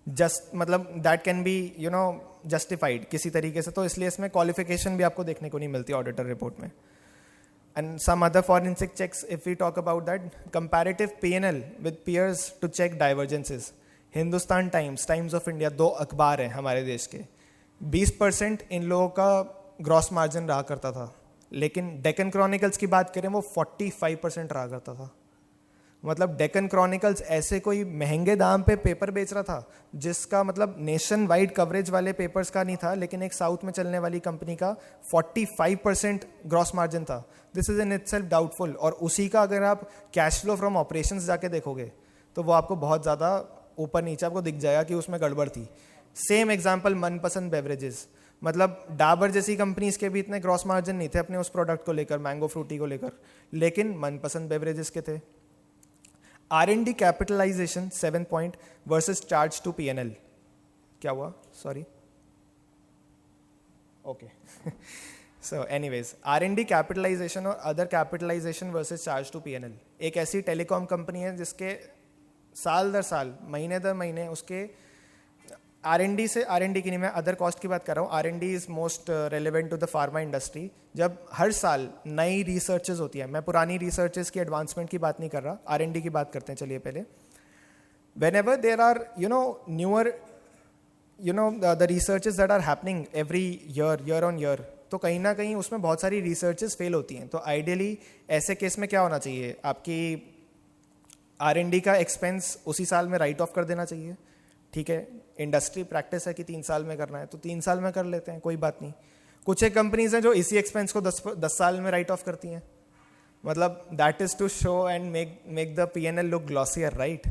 just, मतलब that can be justified किसी तरीके से। तो इसलिए इसमें क्वालिफिकेशन भी आपको देखने को नहीं मिलती ऑडिटर रिपोर्ट में। And some other forensic checks, if we talk about that, comparative P&L with peers to check divergences. Hindustan times, times of India, 2 अखबार हैं हमारे देश के, 20% इन लोगों का ग्रॉस मार्जिन रहा करता था, लेकिन डेक्कन क्रॉनिकल्स की बात करें वो 45% रहा करता था। मतलब डेक्कन क्रॉनिकल्स ऐसे कोई महंगे दाम पे पेपर बेच रहा था जिसका मतलब नेशन वाइड कवरेज वाले पेपर्स का नहीं था, लेकिन एक साउथ में चलने वाली कंपनी का 45% ग्रॉस मार्जिन था। This is in itself doubtful. और उसी का अगर आप कैश फ्लो फ्रॉम ऑपरेशंस जाके देखोगे तो वो आपको बहुत ज़्यादा ऊपर नीचे आपको दिख जाएगा कि उसमें गड़बड़ थी। सेम एग्जाम्पल मनपसंद बेवरेजेस, मतलब डाबर जैसी कंपनीज के भी इतने ग्रॉस मार्जिन नहीं थे अपने उस प्रोडक्ट को लेकर, मैंगो फ्रूटी को लेकर, लेकिन मनपसंद बेवरेजेस के थे। R&D capitalization 7 point versus charge to P&L. क्या हुआ? Sorry. Okay. So anyways, R&D capitalization और other capitalization versus charge to P&L. एक ऐसी टेलीकॉम कंपनी है जिसके साल दर साल, महीने दर महीने उसके R&D से, R&D की नहीं, मैं अदर कॉस्ट की बात कर रहा हूँ. R&D is most relevant to the pharma industry. जब हर साल नई रिसर्चेज होती है, मैं पुरानी रिसर्चेज की एडवांसमेंट की बात नहीं कर रहा, R&D की बात करते हैं. चलिए पहले, whenever there are newer the researches that are happening every year on year, तो कहीं ना कहीं उसमें बहुत सारी रिसर्चेज फेल होती हैं. तो आइडियली ऐसे केस में क्या होना चाहिए, आपकी R&D का एक्सपेंस उसी साल में राइट ऑफ कर देना चाहिए. ठीक है, इंडस्ट्री प्रैक्टिस है कि 3 साल में करना है, तो 3 साल में कर लेते हैं, कोई बात नहीं. कुछ एक कंपनीज हैं जो इसी एक्सपेंस को 10 साल में राइट ऑफ करती हैं. मतलब that is to show and make the P&L look glossier, right,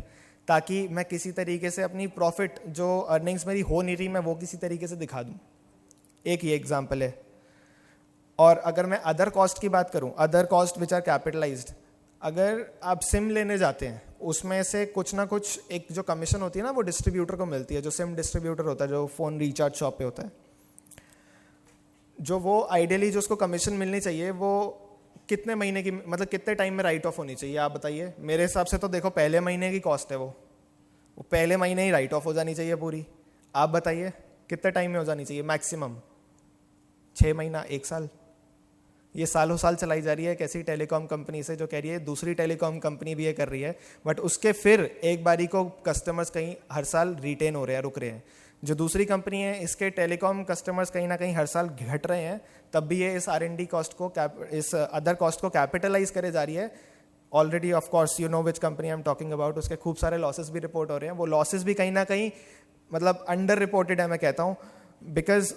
ताकि मैं किसी तरीके से अपनी प्रॉफिट जो अर्निंग्स मेरी हो नहीं रही, मैं वो किसी तरीके से दिखा दूँ. एक ये एग्जाम्पल है. और अगर मैं अदर कॉस्ट की बात करूँ, other cost which are capitalised, अगर आप सिम लेने जाते हैं उसमें से कुछ ना कुछ एक जो कमीशन होती है ना, वो डिस्ट्रीब्यूटर को मिलती है, जो सिम डिस्ट्रीब्यूटर होता है, जो फ़ोन रिचार्ज शॉप पे होता है, जो वो आइडियली जो उसको कमीशन मिलनी चाहिए वो कितने महीने की, मतलब कितने टाइम में राइट ऑफ होनी चाहिए, आप बताइए. मेरे हिसाब से तो देखो पहले महीने की कॉस्ट है, वो पहले महीने ही राइट ऑफ हो जानी चाहिए पूरी. आप बताइए कितने टाइम में हो जानी चाहिए मैक्सिमम? 6 महीना, 1 साल. ये सालों साल चलाई जा रही है. कैसी टेलीकॉम कंपनी से जो कह रही है, दूसरी टेलीकॉम कंपनी भी ये कर रही है, बट उसके फिर एक बारी को कस्टमर्स कहीं हर साल रिटेन हो रहे हैं, रुक रहे हैं. जो दूसरी कंपनी है, इसके टेलीकॉम कस्टमर्स कहीं ना कहीं हर साल घट रहे हैं, तब भी ये इस R&D कॉस्ट को, इस अदर कॉस्ट को कैपिटलाइज करे जा रही है. Already of course you know which company I am talking about. उसके खूब सारे लॉसेस भी रिपोर्ट हो रहे हैं. वो लॉसेस भी कहीं ना कहीं मतलब अंडर रिपोर्टेड है, मैं कहता हूँ, बिकॉज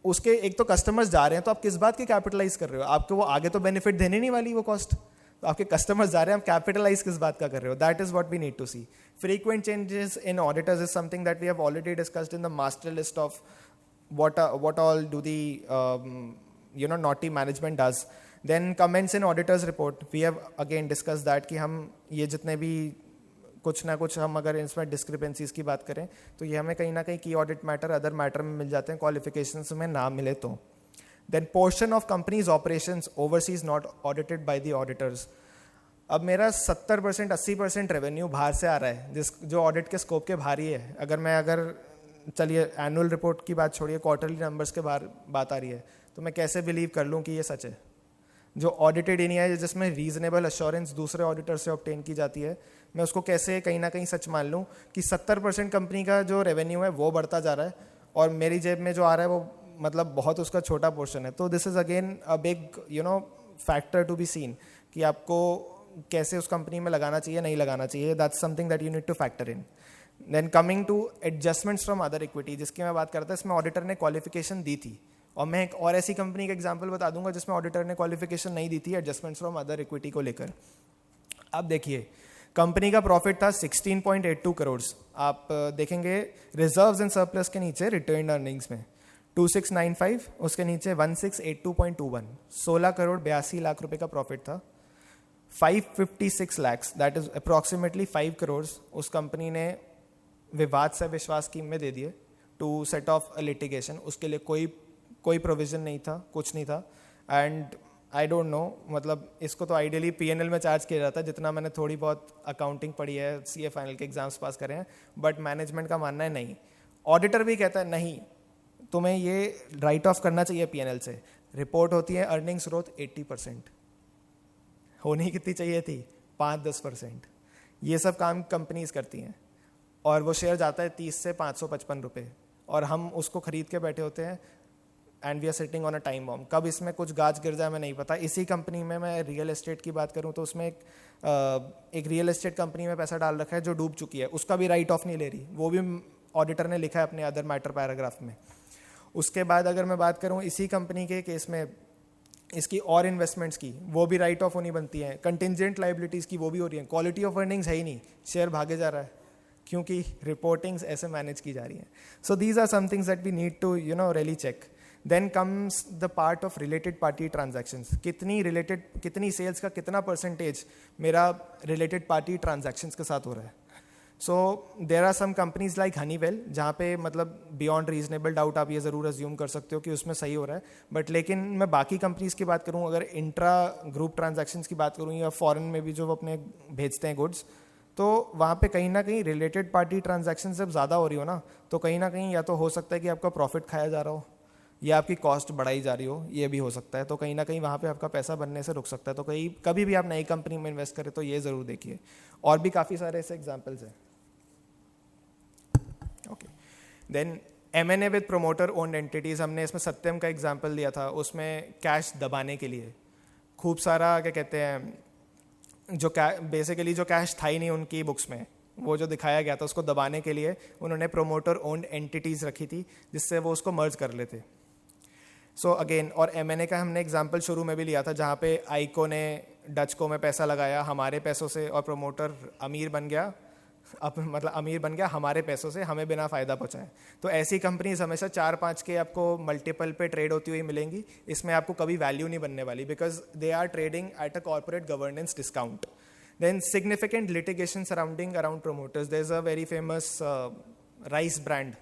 उसके एक तो कस्टमर्स जा रहे हैं, तो आप किस बात की कैपिटलाइज कर रहे हो? आपको वो आगे तो बेनिफिट देने नहीं वाली वो कॉस्ट. तो आपके कस्टमर्स जा रहे हैं, आप कैपिटलाइज किस बात का कर रहे हो? That is what we need to see. Frequent changes in auditors is something that we have already discussed in the master list of what all do the naughty management does. Then comments in auditors report, we have again discussed that कि हम ये जितने भी कुछ ना कुछ हम अगर इसमें डिस्क्रिपेंसीज की बात करें तो ये हमें कहीं ना कहीं की ऑडिट मैटर अदर मैटर में मिल जाते हैं, क्वालिफिकेशंस में ना मिले तो. Then portion of companies operations overseas not audited by the auditors. अब मेरा 70% 80% रेवेन्यू बाहर से आ रहा है, जो ऑडिट के स्कोप के बाहर ही है. अगर चलिए एनुअल रिपोर्ट की बात छोड़िए, क्वार्टरली नंबर्स के बाहर बात आ रही है, तो मैं कैसे बिलीव कर लूँ कि ये सच है? जो ऑडिटेड ही नहीं है, जिसमें रीजनेबल अश्योरेंस दूसरे ऑडिटर से ऑब्टेन की जाती है, मैं उसको कैसे कहीं ना कहीं सच मान लूँ कि 70% कंपनी का जो रेवेन्यू है वो बढ़ता जा रहा है और मेरी जेब में जो आ रहा है वो मतलब बहुत उसका छोटा पोर्शन है. तो this is again a big factor to be seen कि आपको कैसे उस कंपनी में लगाना चाहिए, नहीं लगाना चाहिए. That's something that you need to factor in. Then coming to adjustments from other equity, जिसकी मैं बात करता हूँ, इसमें ऑडिटर ने क्वालिफिकेशन दी थी. और मैं एक और ऐसी कंपनी का एग्जांपल बता दूंगा जिसमें ऑडिटर ने क्वालिफिकेशन नहीं दी थी एडजस्टमेंट्स फ्रॉम अदर इक्विटी को लेकर. अब देखिए, कंपनी का प्रॉफिट था 16.82 करोड़. आप देखेंगे रिजर्व्स एंड सरप्लस के नीचे रिटर्न अर्निंग्स में 2695, उसके नीचे 1682.21, 16 करोड़ 82 लाख रुपए का प्रॉफिट था. 556 lakhs, that is approximately 5 crore उस कंपनी ने विवाद से विश्वास स्कीम में दे दिए टू सेट ऑफ लिटिगेशन. उसके लिए कोई प्रोविजन नहीं था, कुछ नहीं था. एंड आई डोंट नो, मतलब इसको तो आइडियली P&L में चार्ज किया जाता है, जितना मैंने थोड़ी बहुत अकाउंटिंग पढ़ी है, CA फाइनल के एग्जाम्स पास करे हैं, बट मैनेजमेंट का मानना है नहीं. ऑडिटर भी कहता है नहीं, तुम्हें ये राइट ऑफ करना चाहिए P&L से. रिपोर्ट होती है अर्निंग्स ग्रोथ 80%, होनी कितनी चाहिए थी? 5-10%. ये सब काम कंपनीज करती हैं और वो शेयर जाता है 30 से 555 रुपये और हम उसको खरीद के बैठे होते हैं and we are sitting on a time bomb. कब इसमें कुछ गाज गिर जाए मैं नहीं पता. इसी कंपनी में मैं रियल एस्टेट की बात करूं तो उसमें एक रियल एस्टेट कंपनी में पैसा डाल रखा है जो डूब चुकी है, उसका भी राइट ऑफ नहीं ले रही, वो भी ऑडिटर ने लिखा है अपने अदर मैटर पैराग्राफ में. उसके बाद अगर मैं बात करूँ इसी कंपनी के केस में इसकी और इन्वेस्टमेंट्स की, वो भी राइट ऑफ होनी बनती हैं. कंटिंजेंट लाइबिलिटीज़ की वो भी हो रही हैं. क्वालिटी ऑफ अर्निंग्स है ही नहीं, शेयर भागे जा रहा है क्योंकि रिपोर्टिंग्स ऐसे मैनेज की जा रही हैं. So these are some things that we need to really check. Then comes the part of related party transactions. कितनी सेल्स का कितना परसेंटेज मेरा रिलेटेड पार्टी ट्रांजैक्शंस के साथ हो रहा है. So there are some companies like Honeywell जहाँ पे मतलब बियॉन्ड रीजनेबल डाउट आप ये ज़रूर अज्यूम कर सकते हो कि उसमें सही हो रहा है. बट लेकिन मैं बाकी कंपनीज की बात करूँ, अगर इंट्रा ग्रुप ट्रांजैक्शंस की बात करूँ या फॉरेन में भी जो वो अपने भेजते हैं गुड्स, तो वहाँ पे कहीं ना कहीं रिलेटेड पार्टी ट्रांजैक्शन जब ज़्यादा हो रही हो ना, तो कहीं ना कहीं या तो हो सकता है कि आपका प्रॉफिट खाया जा रहा हो या आपकी कॉस्ट बढ़ाई जा रही हो, ये भी हो सकता है. तो कहीं ना कहीं वहाँ पे आपका पैसा बनने से रुक सकता है. तो कभी भी आप नई कंपनी में इन्वेस्ट करें तो ये ज़रूर देखिए. और भी काफ़ी सारे ऐसे एग्जाम्पल्स हैं. Okay, then M&A with promoter owned entities. हमने इसमें सत्यम का एग्जाम्पल दिया था. उसमें कैश दबाने के लिए खूब सारा क्या कहते हैं, जो बेसिकली जो कैश था ही नहीं उनकी बुक्स में, वो जो दिखाया गया था उसको दबाने के लिए उन्होंने प्रोमोटर ओन्ड एंटिटीज़ रखी थी जिससे वो उसको मर्ज कर लेते. सो अगेन, और M&A का हमने एग्जांपल शुरू में भी लिया था जहाँ पे आइको ने डचको में पैसा लगाया हमारे पैसों से और प्रोमोटर अमीर बन गया, मतलब अमीर बन गया हमारे पैसों से, हमें बिना फ़ायदा पहुँचाए. तो ऐसी कंपनीज हमेशा 4-5 के आपको मल्टीपल पे ट्रेड होती हुई मिलेंगी. इसमें आपको कभी वैल्यू नहीं बनने वाली because they are trading at a corporate governance discount. Then significant litigation surrounding around promoters. There's a very famous rice brand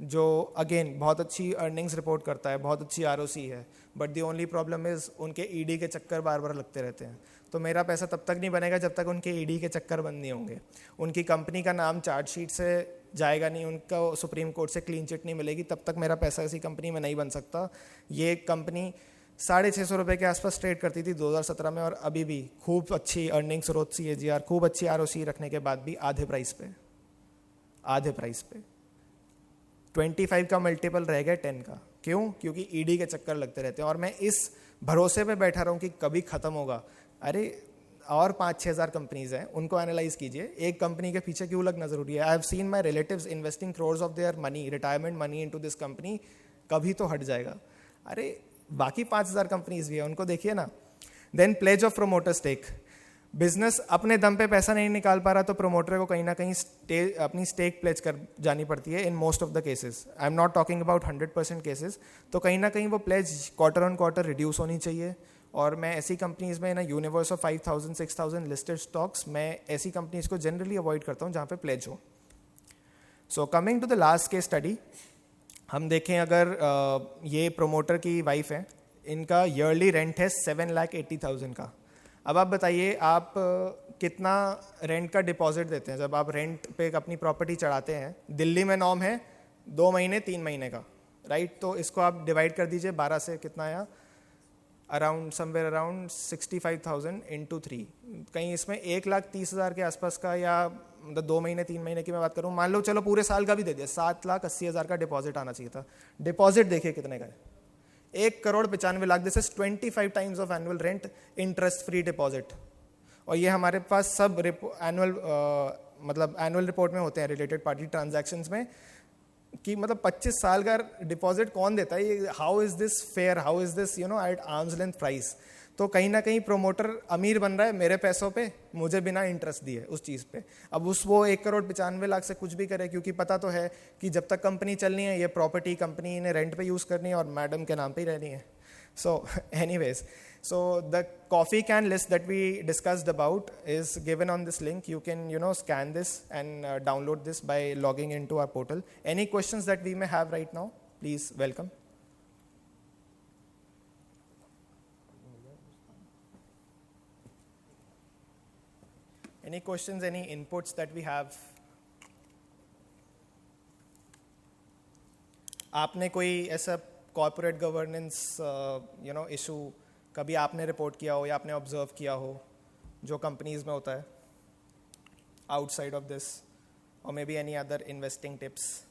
जो अगेन बहुत अच्छी अर्निंग्स रिपोर्ट करता है, बहुत अच्छी ROC है, but the only problem is उनके ED के चक्कर बार बार लगते रहते हैं. तो मेरा पैसा तब तक नहीं बनेगा जब तक उनके ED के चक्कर बंद नहीं होंगे. उनकी कंपनी का नाम चार्जशीट से जाएगा नहीं, उनका सुप्रीम कोर्ट से क्लीन चिट नहीं मिलेगी, तब तक मेरा पैसा ऐसी कंपनी में नहीं बन सकता. ये कंपनी 650 रुपये के आसपास ट्रेड करती थी 2017 में, और अभी भी खूब अच्छी अर्निंग्स ग्रोथ CAGR, खूब अच्छी ROC रखने के बाद भी आधे प्राइस पे 25 का मल्टीपल रह गया 10 का. क्यों? क्योंकि ED के चक्कर लगते रहते हैं और मैं इस भरोसे पे बैठा रहा हूँ कि कभी ख़त्म होगा. अरे और 5-6 हज़ार कंपनीज हैं, उनको एनालाइज कीजिए, एक कंपनी के पीछे क्यों लगना ज़रूरी है. I have seen my relatives investing crores of their money, retirement money into this company. कभी तो हट जाएगा. अरे बाकी 5,000 कंपनीज भी है, उनको देखिए ना. Then pledge of promoter stake. Business अपने दम पे पैसा नहीं निकाल पा रहा तो प्रोमोटर को कहीं ना कहीं अपनी स्टेक प्लेज कर जानी पड़ती है in most of the cases. I am not talking about 100% cases. तो कहीं ना कहीं वो pledge quarter on quarter reduce होनी चाहिए. और मैं ऐसी कंपनीज में ना यूनिवर्स ऑफ 5,000-6,000 लिस्टेड स्टॉक्स, मैं ऐसी कंपनीज को जनरली अवॉइड करता हूँ जहाँ पे प्लेज हो. So coming to the last case study, हम देखें अगर ये प्रोमोटर की वाइफ है, इनका ईयरली रेंट है 7,80,000 का. अब आप बताइए आप कितना रेंट का डिपॉजिट देते हैं जब आप रेंट पे अपनी प्रॉपर्टी चढ़ाते हैं. दिल्ली में नॉर्म है 2 महीने 3 महीने का, राइट. तो इसको आप डिवाइड कर दीजिए 12 से, कितना आया, अराउंड समवेयर अराउंड 65,000 इंटू 3. कहीं इसमें 1,30,000 के आसपास का, या 2 महीने 3 महीने की मैं बात करूँ, मान लो चलो पूरे साल का भी दे दिया, 7,80,000 का डिपॉजिट आना चाहिए था. डिपॉजिट देखिए कितने का है, 1,95,00,000. This is 25 times of annual rent, interest free deposit. और ये हमारे पास सब एनुअल रिपोर्ट में होते हैं रिलेटेड पार्टी ट्रांजैक्शंस में, कि मतलब 25 साल का डिपॉजिट कौन देता है. ये how is this fair, how is this eight arms length price. तो कहीं ना कहीं प्रोमोटर अमीर बन रहा है मेरे पैसों पे, मुझे बिना इंटरेस्ट दिए उस चीज़ पे. अब वो 1,95,00,000 से कुछ भी करे, क्योंकि पता तो है कि जब तक कंपनी चलनी है ये प्रॉपर्टी कंपनी ने रेंट पे यूज़ करनी है और मैडम के नाम पे ही रहनी है. So anyways, so the coffee can list that we discussed about is given on this link. You can scan this and download this by logging into our portal. Any questions that we may have right now, please welcome. Any questions, any inputs that we have? आपने कोई ऐसा corporate governance issue कभी आपने report किया हो या आपने observe किया हो जो कंपनीज में होता है आउटसाइड ऑफ दिस, और may be any other investing tips?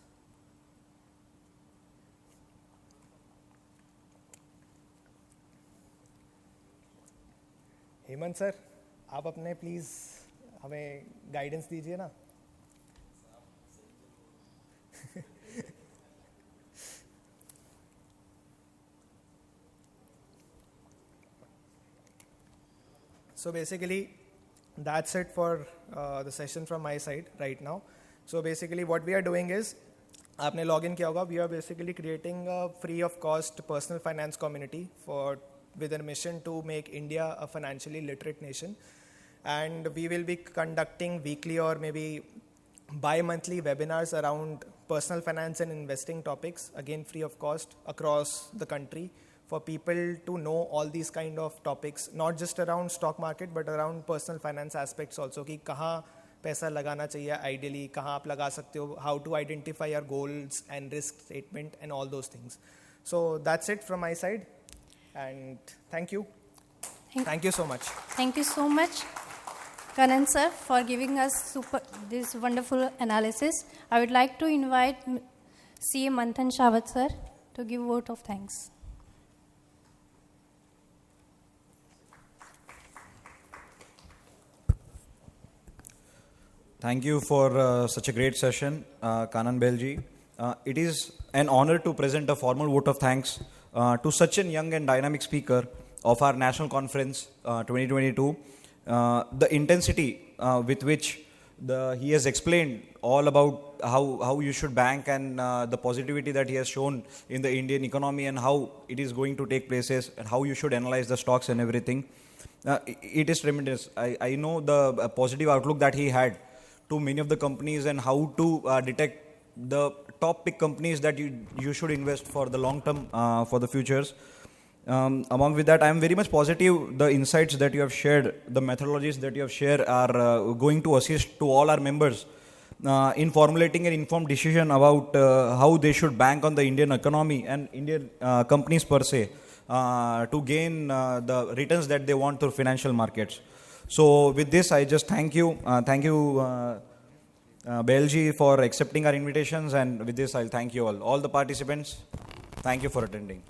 Hemant sir, आप अपने प्लीज़ हमें गाइडेंस दीजिए ना. So basically, that's it for the session from my side right now. So basically what we are doing is, आपने log in किया होगा, we are basically creating a free of cost personal finance community for with a mission to make India a financially literate nation. And we will be conducting weekly or maybe bi-monthly webinars around personal finance and investing topics, again free of cost, across the country, for people to know all these kind of topics, not just around stock market but around personal finance aspects also, कि कहाँ पैसा लगाना चाहिए ideally, कहाँ आप लगा सकते हो, how to identify your goals and risk statement and all those things. So that's it from my side, and thank you. Thank you so much. Thank you so much, Kanan sir, for giving us this wonderful analysis. I would like to invite CA Manthan Shawat sir to give vote of thanks. Thank you for such a great session, Kanan Belji. It is an honor to present a formal vote of thanks to such a young and dynamic speaker of our National Conference 2022. The intensity with which he has explained all about how you should bank, and the positivity that he has shown in the Indian economy and how it is going to take places and how you should analyze the stocks and everything. It is tremendous. I know the positive outlook that he had to many of the companies and how to detect the top pick companies that you should invest for the long term, for the futures. Along with that, I am very much positive the insights that you have shared, the methodologies that you have shared are going to assist to all our members in formulating an informed decision about how they should bank on the Indian economy and Indian companies per se to gain the returns that they want through financial markets. So with this, I just thank you. Thank you, Belji, for accepting our invitations. And with this, I'll thank you all the participants. Thank you for attending.